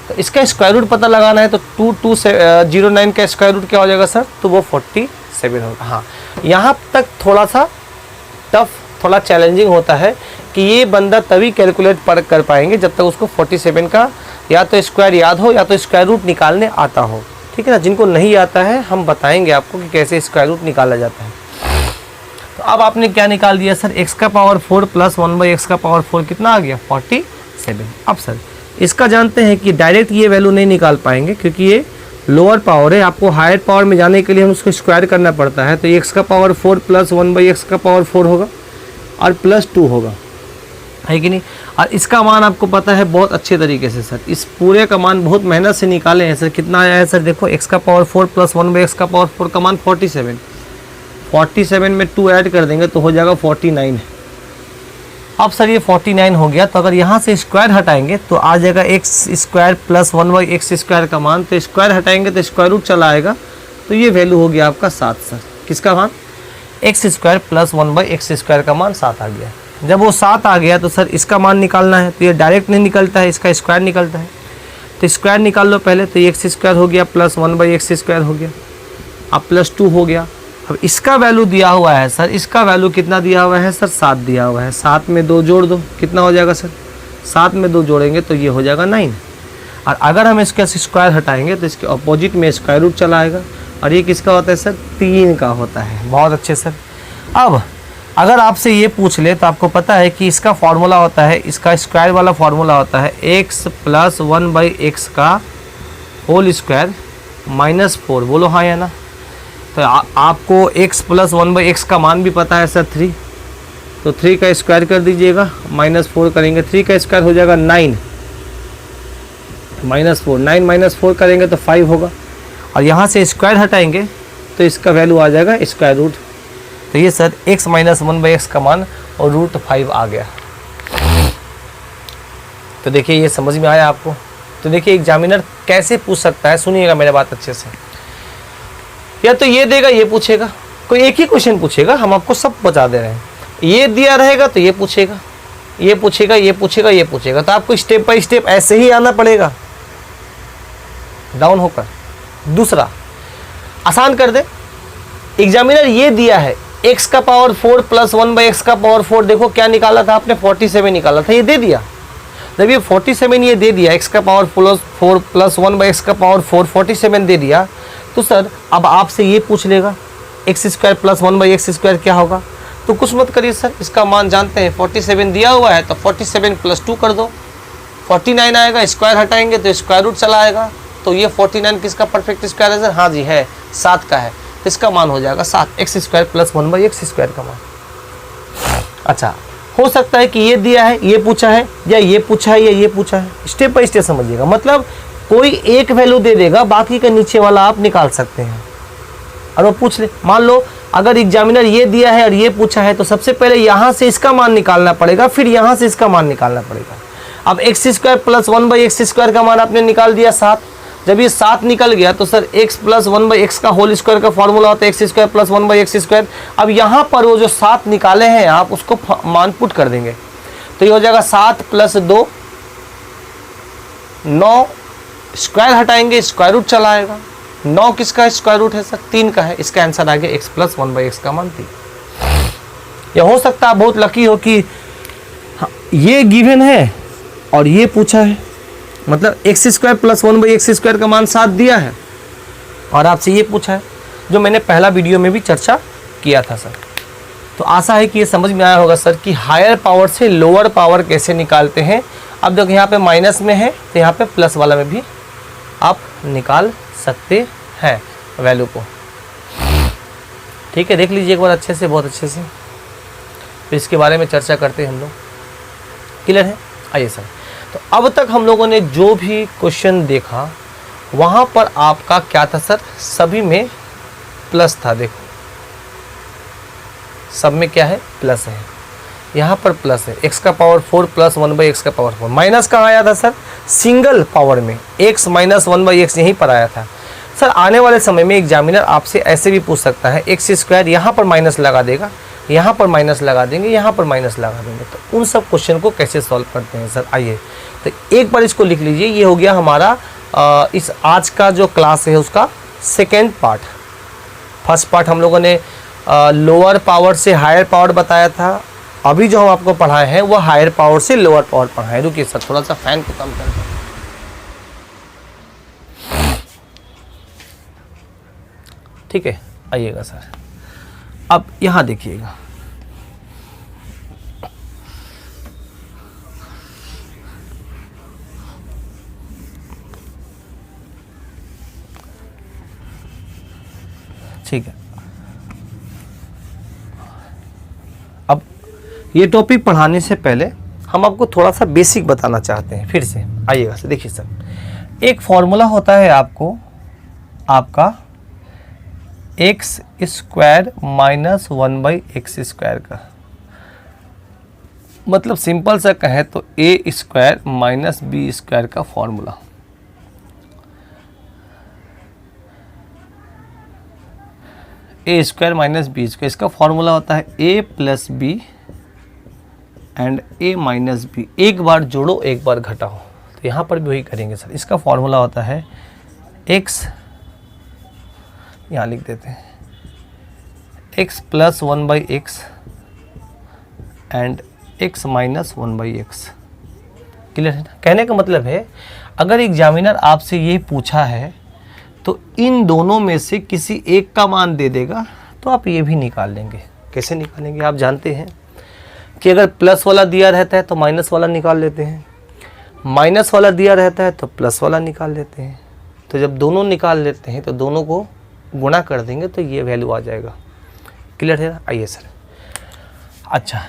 तो इसका स्क्वायर रूट पता लगाना है तो 2209 का स्क्वायर रूट क्या हो जाएगा सर, तो वो 47 होगा। हाँ, यहाँ तक थोड़ा सा टफ, थोड़ा चैलेंजिंग होता है कि ये बंदा तभी कैलकुलेट कर पाएंगे जब तक उसको 47 का या तो स्क्वायर याद हो या तो स्क्वायर रूट निकालने आता हो, ठीक है ना। जिनको नहीं आता है हम बताएंगे आपको कि कैसे स्क्वायर रूट निकाला जाता है। तो अब आपने क्या निकाल दिया सर, x का पावर 4 प्लस 1/x का पावर 4 कितना आ गया, 47। अब सर इसका जानते हैं कि डायरेक्ट ये वैल्यू नहीं निकाल पाएंगे क्योंकि ये लोअर पावर है, आपको हायर पावर में जाने के लिए हम उसको स्क्वायर करना पड़ता है। तो x का पावर 4 प्लस 1/x का पावर 4 होगा और प्लस 2 होगा, है कि नहीं। और इसका मान आपको पता है बहुत अच्छे तरीके से सर, इस पूरे का मान बहुत मेहनत से निकाले हैं सर। कितना आया है सर, देखो x का पावर 4 प्लस 1/x का पावर 4 का मान 47। 47 में 2 ऐड कर देंगे तो हो जाएगा 49। अब सर ये 49 हो गया, तो अगर यहाँ से स्क्वायर हटाएंगे तो आ जाएगा x square plus 1/x square का मान। तो स्क्वायर हटाएंगे तो स्क्वायर रूट चला आएगा, तो ये वैल्यू हो गया आपका 7 सर। किसका मान, x square plus 1/x square का मान 7 आ गया। जब वो 7 आ गया तो सर इसका मान निकालना है, तो ये डायरेक्ट नहीं निकलता है, इसका स्क्वायर निकलता है। तो स्क्वायर निकाल लो पहले, तो x स्क्वायर हो गया प्लस 1/x स्क्वायर हो गया, अब प्लस 2 हो गया। अब इसका वैल्यू दिया हुआ है सर, इसका वैल्यू कितना दिया हुआ है सर, 7 दिया हुआ है। 7 में 2 जोड़ दो, कितना हो जाएगा सर, 7 में 2 जोड़ेंगे तो ये हो जाएगा 9। और अगर हम इसका स्क्वायर हटाएंगे तो इसके अपोजिट में स्क्वायर रूट चला आएगा। और ये किसका होता है सर, 3 का होता है। बहुत अच्छे सर। अब अगर आपसे ये पूछ ले तो आपको पता है कि इसका फॉर्मूला होता है, इसका स्क्वायर वाला फॉर्मूला होता है x प्लस 1/x का होल स्क्वायर माइनस 4। बोलो हाँ या ना। तो आपको x प्लस 1/x का मान भी पता है सर 3, तो 3 का स्क्वायर कर दीजिएगा, माइनस 4 करेंगे, 3 का स्क्वायर हो जाएगा 9 माइनस 4, 9 माइनस 4 करेंगे तो 5 होगा। और यहाँ से स्क्वायर हटाएंगे तो इसका वैल्यू आ जाएगा स्क्वायर रूट। तो ये सर x माइनस 1/x का मान और रूट 5 आ गया। तो देखिए ये समझ में आया आपको। तो देखिए एग्जामिनर कैसे पूछ सकता है, सुनिएगा मेरे बात अच्छे से। या तो ये देगा, ये पूछेगा, कोई एक ही क्वेश्चन पूछेगा, हम आपको सब बता दे रहे हैं। ये दिया रहेगा तो ये पूछेगा, ये पूछेगा, ये पूछेगा, ये पूछेगा। तो आपको स्टेप बाय स्टेप ऐसे ही आना पड़ेगा डाउन होकर। दूसरा आसान कर दे, एग्जामिनर ये दिया है x का पावर 4 प्लस 1/x का पावर 4, देखो क्या निकाला था आपने, 47 निकाला था, ये दे दिया। जब ये 47 ये दे दिया, x का पावर 4 प्लस 1/x का पावर 4 47 दे दिया, तो सर अब आपसे ये पूछ लेगा x square plus 1/x square क्या होगा। तो कुछ मत करिए सर, इसका मान जानते हैं, 47 दिया हुआ है तो 47 प्लस 2 कर दो, 49 आएगा। स्क्वायर हटाएंगे तो स्क्वायर रूट चला आएगा। तो ये 49 किसका परफेक्ट स्क्वायर है सर, हाँ जी है, 7 का है। तो इसका मान हो जाएगा 7, x square plus 1/x square का मान। अच्छा, हो सकता है कि ये दिया है, ये पूछा है, या ये पूछा है, या ये पूछा है। स्टेप बाय स्टेप समझिएगा, मतलब कोई एक वैल्यू दे देगा, बाकी का नीचे वाला आप निकाल सकते हैं। और वो पूछ ले, मान लो अगर एग्जामिनर ये दिया है और ये पूछा है, तो सबसे पहले यहाँ से इसका मान निकालना पड़ेगा, फिर यहाँ से इसका मान निकालना पड़ेगा। अब x square plus 1/x square का मान आपने निकाल दिया 7। जब ये 7 निकल गया तो सर x प्लस 1/x का होल स्क्वायर का फॉर्मूला होता है x square plus 1/x square. अब यहाँ पर वो जो 7 निकाले हैं आप उसको मान पुट कर देंगे, तो ये हो जाएगा 7 प्लस 2 9, स्क्वायर हटाएंगे स्क्वायर रूट चला आएगा। 9 किसका स्क्वायर रूट है सर, 3 का है। इसका आंसर आ गया x प्लस 1/x का मान 3। या हो सकता है बहुत लकी हो कि ये गिवन है और ये पूछा है, मतलब x square plus 1/x square का मान 7 दिया है और आपसे ये पूछा है, जो मैंने पहला वीडियो में भी चर्चा किया था सर। तो आशा है कि ये समझ में आया होगा सर कि हायर पावर से लोअर पावर कैसे निकालते हैं। अब देखो यहाँ पे माइनस में है तो यहाँ पे प्लस वाला में भी आप निकाल सकते हैं वैल्यू को। ठीक है, देख लीजिए एक बार अच्छे से, बहुत अच्छे से, तो इसके बारे में चर्चा करते हैं हम लोग। क्लियर है? आइए सर, तो अब तक हम लोगों ने जो भी क्वेश्चन देखा वहाँ पर आपका क्या था सर, सभी में प्लस था। देखो सब में क्या है, प्लस है। यहाँ पर प्लस है, x का पावर 4 प्लस 1/x का पावर 4। माइनस कहाँ आया था सर, सिंगल पावर में x माइनस 1/x यहीं पर आया था। सर आने वाले समय में एग्जामिनर आपसे ऐसे भी पूछ सकता है, x स्क्वायर यहाँ पर माइनस लगा देगा यहाँ पर माइनस लगा देंगे, यहाँ पर माइनस लगा देंगे। तो उन सब क्वेश्चन को कैसे सॉल्व करते हैं सर, आइए तो एक बार इसको लिख लीजिए। ये हो गया हमारा इस आज का जो क्लास है उसका सेकेंड पार्ट। फर्स्ट पार्ट हम लोगों ने लोअर पावर से हायर पावर बताया था। अभी जो हम आपको पढ़ाए हैं वो हायर पावर से लोअर पावर पढ़ाए। रुकिए सर, थोड़ा सा फैन को कम कर दें। ठीक है, आइएगा सर। अब यहाँ देखिएगा, ठीक है। अब ये टॉपिक पढ़ाने से पहले हम आपको थोड़ा सा बेसिक बताना चाहते हैं फिर से। आइएगा सर, देखिए सर, एक फॉर्मूला होता है आपका एक्स स्क्वायर माइनस 1/x² का। मतलब सिंपल सा कहें तो a square minus b square का formula. A square minus b square, इसका फॉर्मूला होता है a plus b and a minus b. एक बार जोड़ो एक बार घटाओ। तो यहाँ पर भी वही करेंगे सर। इसका फॉर्मूला होता है एक्स, यहाँ लिख देते हैं, x plus 1/x and x minus 1/x। Clear है ना? कहने का मतलब है अगर एग्जामिनर आपसे ये पूछा है तो इन दोनों में से किसी एक का मान दे देगा तो आप ये भी निकाल लेंगे। कैसे निकालेंगे आप जानते हैं कि अगर प्लस वाला दिया रहता है तो माइनस वाला निकाल लेते हैं, माइनस वाला दिया रहता है तो प्लस वाला निकाल लेते हैं। तो जब दोनों निकाल लेते हैं तो दोनों को गुणा कर देंगे तो ये वैल्यू आ जाएगा। क्लियर है? आइए सर। अच्छा,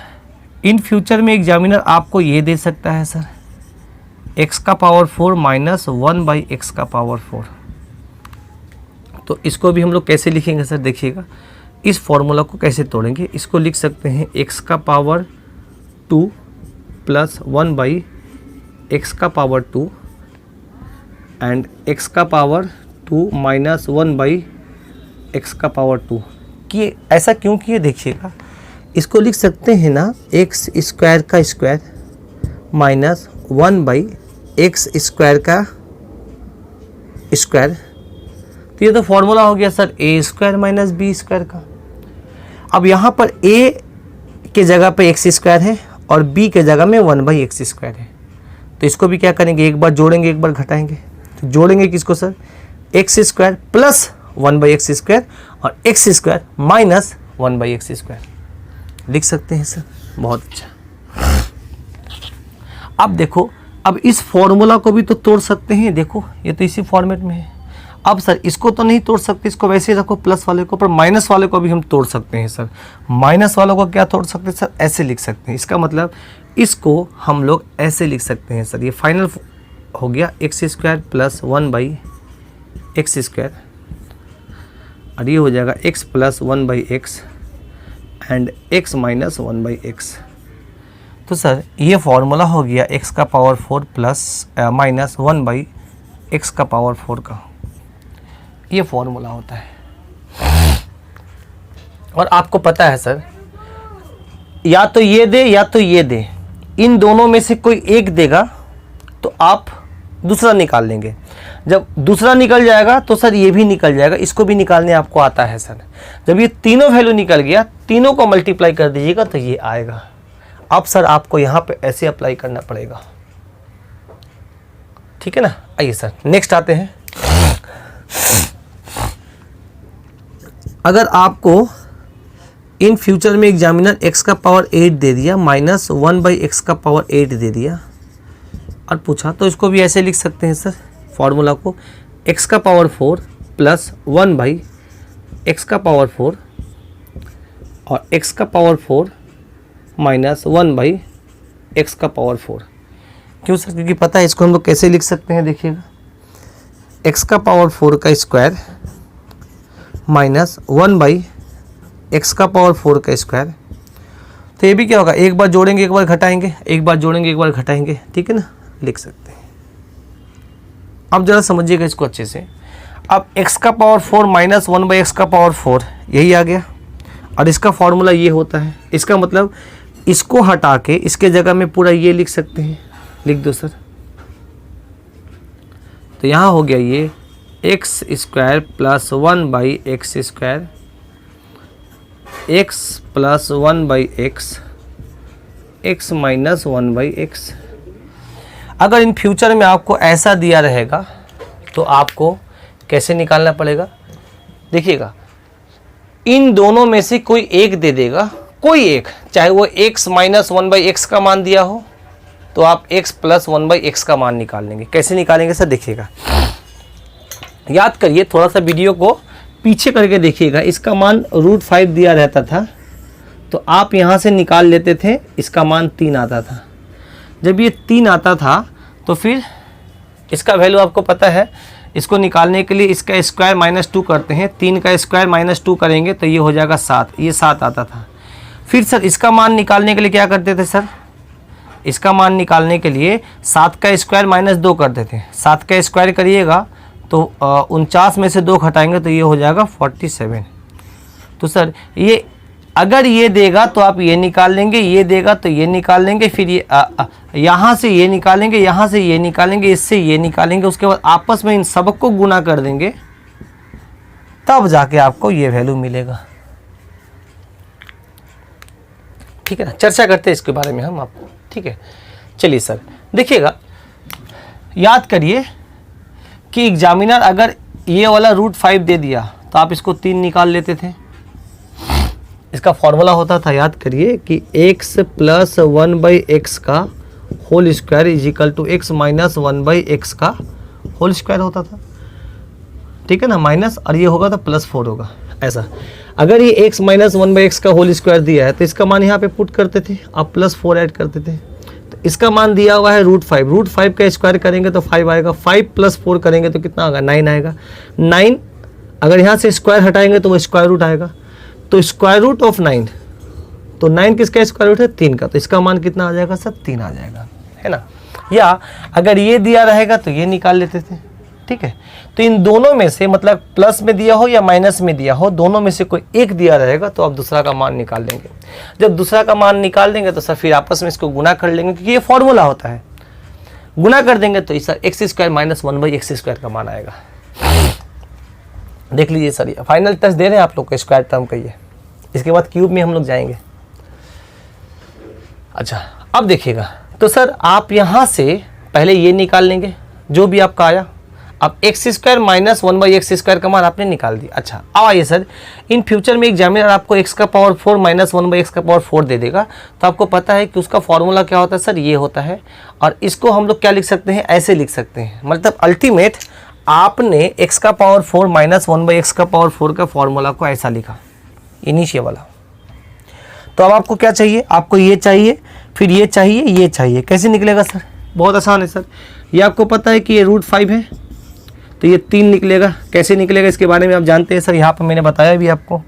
इन फ्यूचर में एग्जामिनर आपको ये दे सकता है सर x का पावर 4 माइनस 1/x का पावर 4। तो इसको भी हम लोग कैसे लिखेंगे सर, देखिएगा इस फॉर्मूला को कैसे तोड़ेंगे। इसको लिख सकते हैं x का पावर 2 प्लस 1/x का पावर 2 एंड x का पावर 2 माइनस 1/x का पावर 2। कि ऐसा क्यों किए देखिएगा, इसको लिख सकते हैं ना एक्स स्क्वायर का स्क्वायर माइनस 1/x स्क्वायर का स्क्वायर। तो ये तो फॉर्मूला हो गया सर ए स्क्वायर माइनस बी स्क्वायर का। अब यहाँ पर a के जगह पे एक्स स्क्वायर है और b के जगह में 1/x स्क्वायर है। तो इसको भी क्या करेंगे, एक बार जोड़ेंगे एक बार घटाएंगे। तो जोड़ेंगे किसको sir, x square plus 1/x square और x square minus 1/x square लिख सकते हैं सर। बहुत अच्छा। अब देखो, अब इस फॉर्मूला को भी तो तोड़ सकते हैं। देखो ये तो इसी फॉर्मेट में है। अब सर इसको तो नहीं तोड़ सकते, इसको वैसे ही रखो प्लस वाले को, पर माइनस वाले को भी हम तोड़ सकते हैं सर। माइनस वालों को क्या तोड़ सकते हैं सर, ऐसे लिख सकते हैं। इसका मतलब इसको हम लोग ऐसे लिख सकते हैं सर। ये फाइनल हो गया x square plus 1/x square और ये हो जाएगा x plus 1/x and x minus 1/x। तो सर ये फॉर्मूला हो गया x का पावर 4 प्लस माइनस 1/x का पावर 4 का। ये फॉर्मूला होता है। और आपको पता है सर, या तो ये दे या तो ये दे, इन दोनों में से कोई एक देगा तो आप दूसरा निकाल लेंगे। जब दूसरा निकल जाएगा तो सर ये भी निकल जाएगा। इसको भी निकालने आपको आता है सर। जब ये तीनों वैल्यू निकल गया, तीनों को मल्टीप्लाई कर दीजिएगा तो ये आएगा। अब सर आपको यहाँ पे ऐसे अप्लाई करना पड़ेगा। ठीक है ना? आइए सर नेक्स्ट आते हैं। अगर आपको इन फ्यूचर में एग्जामिनर x का पावर 8 दे दिया माइनस 1/x का पावर 8 दे दिया और पूछा, तो इसको भी ऐसे लिख सकते हैं सर फॉर्मूला को, x का पावर 4 प्लस 1/x का पावर 4 और x का पावर 4 माइनस 1/x का पावर 4। क्यों सर? क्योंकि पता है इसको हम लोग कैसे लिख सकते हैं। देखिएगा x का पावर 4 का स्क्वायर माइनस 1/x का पावर 4 का स्क्वायर। तो ये भी क्या होगा, एक बार जोड़ेंगे एक बार घटाएंगे, एक बार जोड़ेंगे एक बार घटाएंगे। ठीक है ना, लिख सकते हैं। अब जरा समझिएगा इसको अच्छे से। अब x का पावर 4 माइनस 1/x का पावर 4 यही आ गया। और इसका फॉर्मूला ये होता है। इसका मतलब इसको हटा के इसके जगह में पूरा ये लिख सकते हैं, लिख दो सर। तो यहाँ हो गया ये x square plus 1/x square, x plus 1/x, x minus 1/x। अगर इन फ्यूचर में आपको ऐसा दिया रहेगा तो आपको कैसे निकालना पड़ेगा? देखिएगा, इन दोनों में से कोई एक दे देगा, कोई एक, चाहे वो x माइनस 1/x का मान दिया हो तो आप x प्लस 1/x का मान निकाल लेंगे। कैसे निकालेंगे सर? देखिएगा, याद करिए, थोड़ा सा वीडियो को पीछे करके देखिएगा। इसका मान √5 दिया रहता था तो आप यहाँ से निकाल लेते थे, इसका मान 3 आता था। जब ये 3 आता था तो फिर इसका वैल्यू आपको पता है, इसको निकालने के लिए इसका स्क्वायर -2 करते हैं, 3 का स्क्वायर -2 करेंगे तो ये हो जाएगा 7, ये 7 आता था। फिर सर इसका मान निकालने के लिए क्या करते थे सर? इसका मान निकालने के लिए 7 का स्क्वायर -2 करते थे। 7 का स्क्वायर करिएगा तो 49 में से 2 घटाएंगे तो ये हो जाएगा 47। तो सर ये अगर ये देगा तो आप ये निकाल लेंगे, ये देगा तो ये निकाल लेंगे, फिर ये यहाँ से ये निकालेंगे, यहाँ से ये निकालेंगे, इससे ये निकालेंगे, उसके बाद आपस में इन सबको गुना कर देंगे, तब जाके आपको ये वैल्यू मिलेगा। ठीक है ना? चर्चा करते हैं इसके बारे में हम आपको। ठीक है, चलिए सर देखिएगा, याद करिए कि एग्जामिनर अगर ये वाला √5 दे दिया तो आप इसको 3 निकाल लेते थे। इसका फॉर्मूला होता था, याद करिए, कि x प्लस 1/x का whole square is equal to x minus 1/x का होल स्क्वायर होता था। ठीक है ना? माइनस, और ये होगा तो +4 होगा। ऐसा अगर ये x माइनस 1/x का होल स्क्वायर दिया है तो इसका मान यहाँ पे पुट करते थे, आप +4 ऐड करते थे। तो इसका मान दिया हुआ है √5, √5 का स्क्वायर करेंगे तो 5 आएगा, 5 + 4 करेंगे तो कितना होगा? 9 आएगा। 9 अगर यहाँ से स्क्वायर हटाएंगे तो वो स्क्वायर रूट आएगा, तो स्क्वायर रूट ऑफ 9, तो 9 किसका स्क्वायर रूट है? 3 का, तो इसका मान कितना आ जाएगा सर? 3 आ जाएगा, है ना? या अगर ये दिया रहेगा तो ये निकाल लेते थे। ठीक है, तो इन दोनों में से, मतलब प्लस में दिया हो या माइनस में दिया हो, दोनों में से कोई एक दिया रहेगा तो आप दूसरा का मान निकाल लेंगे। जब दूसरा का मान निकाल देंगे तो सर फिर आपस में इसको गुना कर लेंगे, क्योंकि ये फॉर्मूला होता है। गुना कर देंगे तो sir x square minus 1/x square का मान आएगा। देख लीजिए सर, फाइनल टच दे रहे हैं आप लोग को स्क्वायर टर्म का। ये इसके बाद क्यूब में हम लोग जाएंगे। अच्छा, अब देखिएगा, तो सर आप यहाँ से पहले ये निकाल लेंगे जो भी आपका आया। अब x square minus 1/x square का मान आपने निकाल दिया। अच्छा, अब आइए सर, इन फ्यूचर में एग्जामिनर आपको x का पावर 4 माइनस 1/x का पावर 4 दे देगा, तो आपको पता है कि उसका फॉर्मूला क्या होता है सर? ये होता है। और इसको हम लोग क्या लिख सकते हैं? ऐसे लिख सकते हैं, मतलब अल्टीमेट आपने x का पावर 4 माइनस 1/x का पावर 4 का फॉर्मूला को ऐसा लिखा, नीचे वाला। तो अब आपको क्या चाहिए? आपको ये चाहिए, फिर ये चाहिए, ये चाहिए। कैसे निकलेगा सर? बहुत आसान है सर। ये आपको पता है कि ये √5 है तो ये 3 निकलेगा। कैसे निकलेगा इसके बारे में आप जानते हैं सर, यहाँ पर मैंने बताया भी आपको।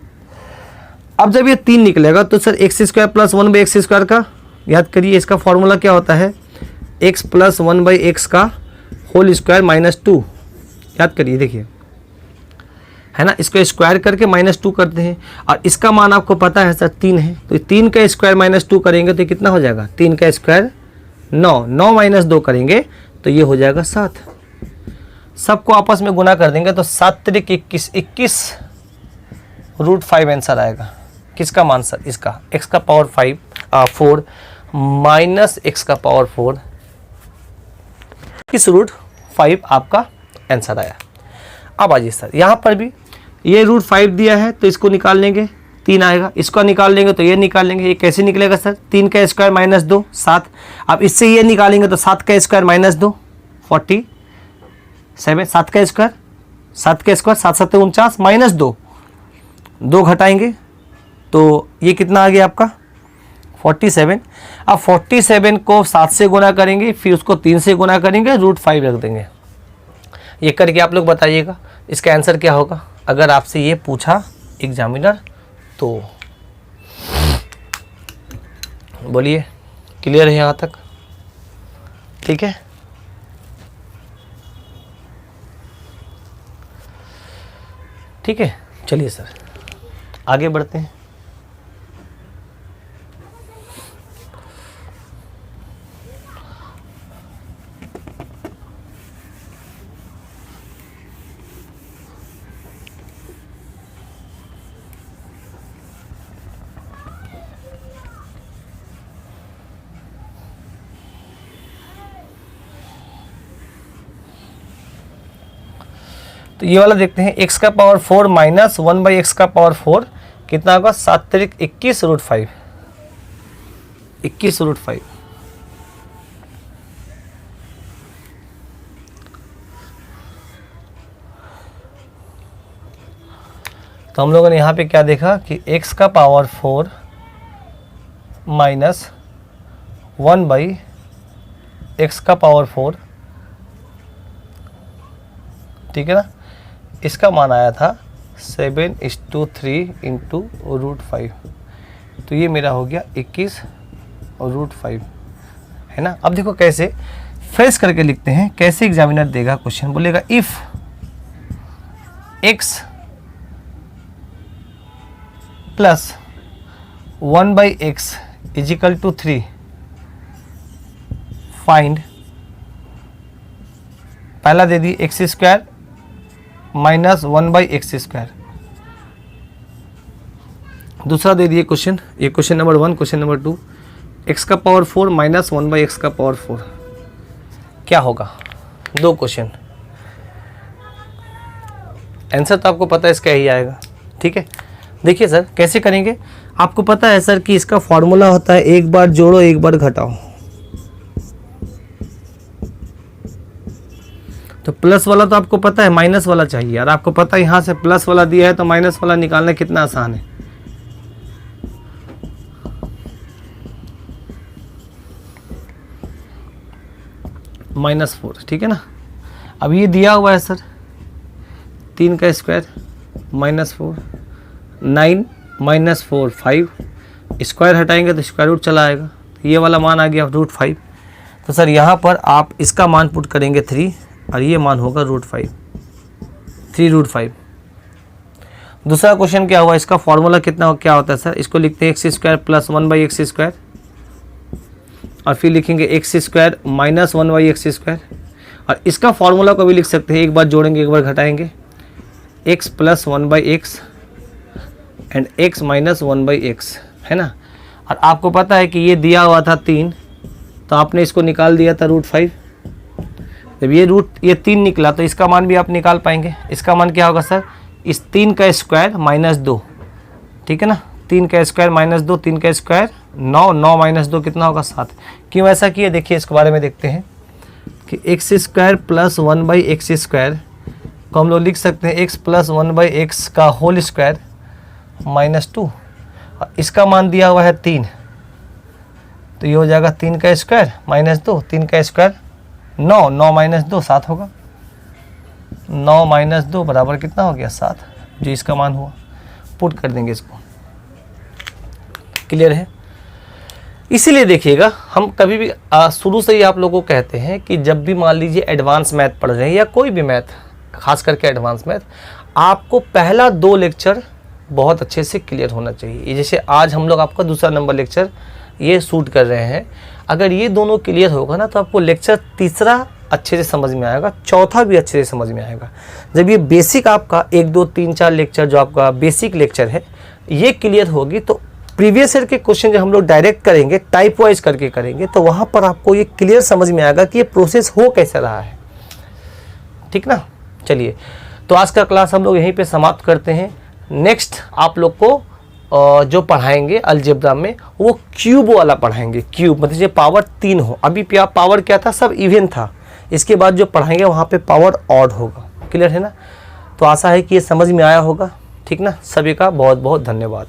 अब जब ये 3 निकलेगा तो sir x square plus 1/x square का, याद करिए इसका फॉर्मूला क्या होता है? x प्लस 1/x का होल स्क्वायर -2। याद करिए, देखिए, है ना? इसको स्क्वायर करके -2 करते हैं, और इसका मान आपको पता है सर 3 है, तो 3 का स्क्वायर -2 करेंगे तो कितना हो जाएगा? 3 का स्क्वायर 9, 9 माइनस 2 करेंगे तो ये हो जाएगा 7। सबको आपस में गुना कर देंगे तो 7 त्रिक 21, 21 √5 आंसर आएगा। किसका मान सर? इसका, x का पावर 4 माइनस x का पावर 4, इस √5 आपका आंसर आया। अब आइए सर, यहाँ पर भी ये √5 दिया है तो इसको निकाल लेंगे, 3 आएगा। इसको निकाल लेंगे तो ये निकाल लेंगे। ये कैसे निकलेगा सर? 3 का स्क्वायर -2, 7। अब इससे ये निकालेंगे तो 7 का स्क्वायर -2, 47। 7 का स्क्वायर, 7 का स्क्वायर 7 7 49 -2, 2 घटाएंगे तो ये कितना आ गया आपका? 47। अब 47 को 7 से गुना करेंगे, फिर उसको 3 से गुना करेंगे, √5 रख देंगे। ये करके आप लोग बताइएगा इसका आंसर क्या होगा अगर आपसे ये पूछा एग्जामिनर तो। बोलिए, क्लियर है यहाँ तक? ठीक है, ठीक है, चलिए सर आगे बढ़ते हैं। तो ये वाला देखते हैं, x का पावर 4 माइनस 1/x का पावर 4 कितना होगा, 7 × 21 √5, 21 √5। तो हम लोगों ने यहाँ पे क्या देखा कि x का पावर 4 माइनस 1/x का पावर 4, ठीक है ना, इसका मान आया था 7:3 × √5। तो ये मेरा हो गया 21 √5, है ना। अब देखो कैसे फ्रेश करके लिखते हैं, कैसे एग्जामिनर देगा क्वेश्चन, बोलेगा if x plus 1/x = 3, find, पहला दे दी x² माइनस 1/x², दूसरा दे दिए क्वेश्चन, ये question number 1, question number 2, x का पावर 4 माइनस 1/x का पावर 4, क्या होगा, 2 क्वेश्चन, आंसर तो आपको पता है इसका यही आएगा, ठीक है। देखिए सर कैसे करेंगे, आपको पता है सर कि इसका फॉर्मूला होता है एक बार जोड़ो एक बार घटाओ, तो प्लस वाला तो आपको पता है, माइनस वाला चाहिए, और आपको पता है यहाँ से प्लस वाला दिया है तो माइनस वाला निकालना कितना आसान है। -4, ठीक है ना। अब ये दिया हुआ है सर 3 का स्क्वायर -4, 9 -4 5, स्क्वायर हटाएंगे तो स्क्वायर रूट चला आएगा, ये वाला मान आ गया √5। तो सर यहाँ पर आप इसका मान पुट करेंगे 3 और ये मान होगा √5, 3√5। दूसरा क्वेश्चन क्या हुआ, इसका फॉर्मूला कितना क्या होता है सर, इसको लिखते हैं x² प्लस 1/x², और फिर लिखेंगे x² माइनस 1/x², और इसका फॉर्मूला को भी लिख सकते हैं, एक बार जोड़ेंगे एक बार घटाएंगे, x plus 1/x and x minus 1/x, है ना। और आपको पता है कि ये दिया हुआ था 3, तो आपने इसको निकाल दिया था √5, जब ये 3 निकला तो इसका मान भी आप निकाल पाएंगे। इसका मान क्या होगा सर, इस 3 का स्क्वायर -2, ठीक है ना, 3 का स्क्वायर -2, 3 का स्क्वायर 9, 9 - 2 कितना होगा 7। क्यों ऐसा किया, देखिए इसके बारे में देखते हैं कि x² प्लस 1/x² को हम लोग लिख सकते हैं x प्लस 1/x का होल स्क्वायर -2, और इसका मान दिया हुआ है 3, तो ये हो जाएगा 3 का स्क्वायर -2, 3 का स्क्वायर 9, 9 - 2 7 होगा, 9 - 2 बराबर कितना हो गया 7, जो इसका मान हुआ, पुट कर देंगे इसको। क्लियर है। इसीलिए देखिएगा हम कभी भी शुरू से ही आप लोगों को कहते हैं कि जब भी मान लीजिए एडवांस मैथ पढ़ रहे हैं या कोई भी मैथ, खास करके एडवांस मैथ, आपको पहला 2 लेक्चर बहुत अच्छे से क्लियर होना चाहिए। जैसे आज हम लोग आपका दूसरा नंबर लेक्चर ये शूट कर रहे हैं, अगर ये दोनों क्लियर होगा ना तो आपको लेक्चर तीसरा अच्छे से समझ में आएगा, चौथा भी अच्छे से समझ में आएगा। जब ये बेसिक आपका 1 2 3 4 लेक्चर जो आपका बेसिक लेक्चर है ये क्लियर होगी, तो प्रीवियस ईयर के क्वेश्चन जो हम लोग डायरेक्ट करेंगे, टाइप वाइज करके करेंगे, तो वहाँ पर आपको ये क्लियर समझ में आएगा कि ये प्रोसेस हो कैसे रहा है, ठीक ना। चलिए, तो आज का क्लास हम लोग यहीं पे समाप्त करते हैं। नेक्स्ट आप लोग को जो पढ़ाएंगे अलजेब्रा में वो क्यूब वाला पढ़ाएंगे, क्यूब मतलब ये पावर 3 हो। अभी पावर क्या था, सब इवन था, इसके बाद जो पढ़ाएंगे वहाँ पे पावर ऑड होगा। क्लियर है ना। तो आशा है कि ये समझ में आया होगा, ठीक ना। सभी का बहुत बहुत धन्यवाद।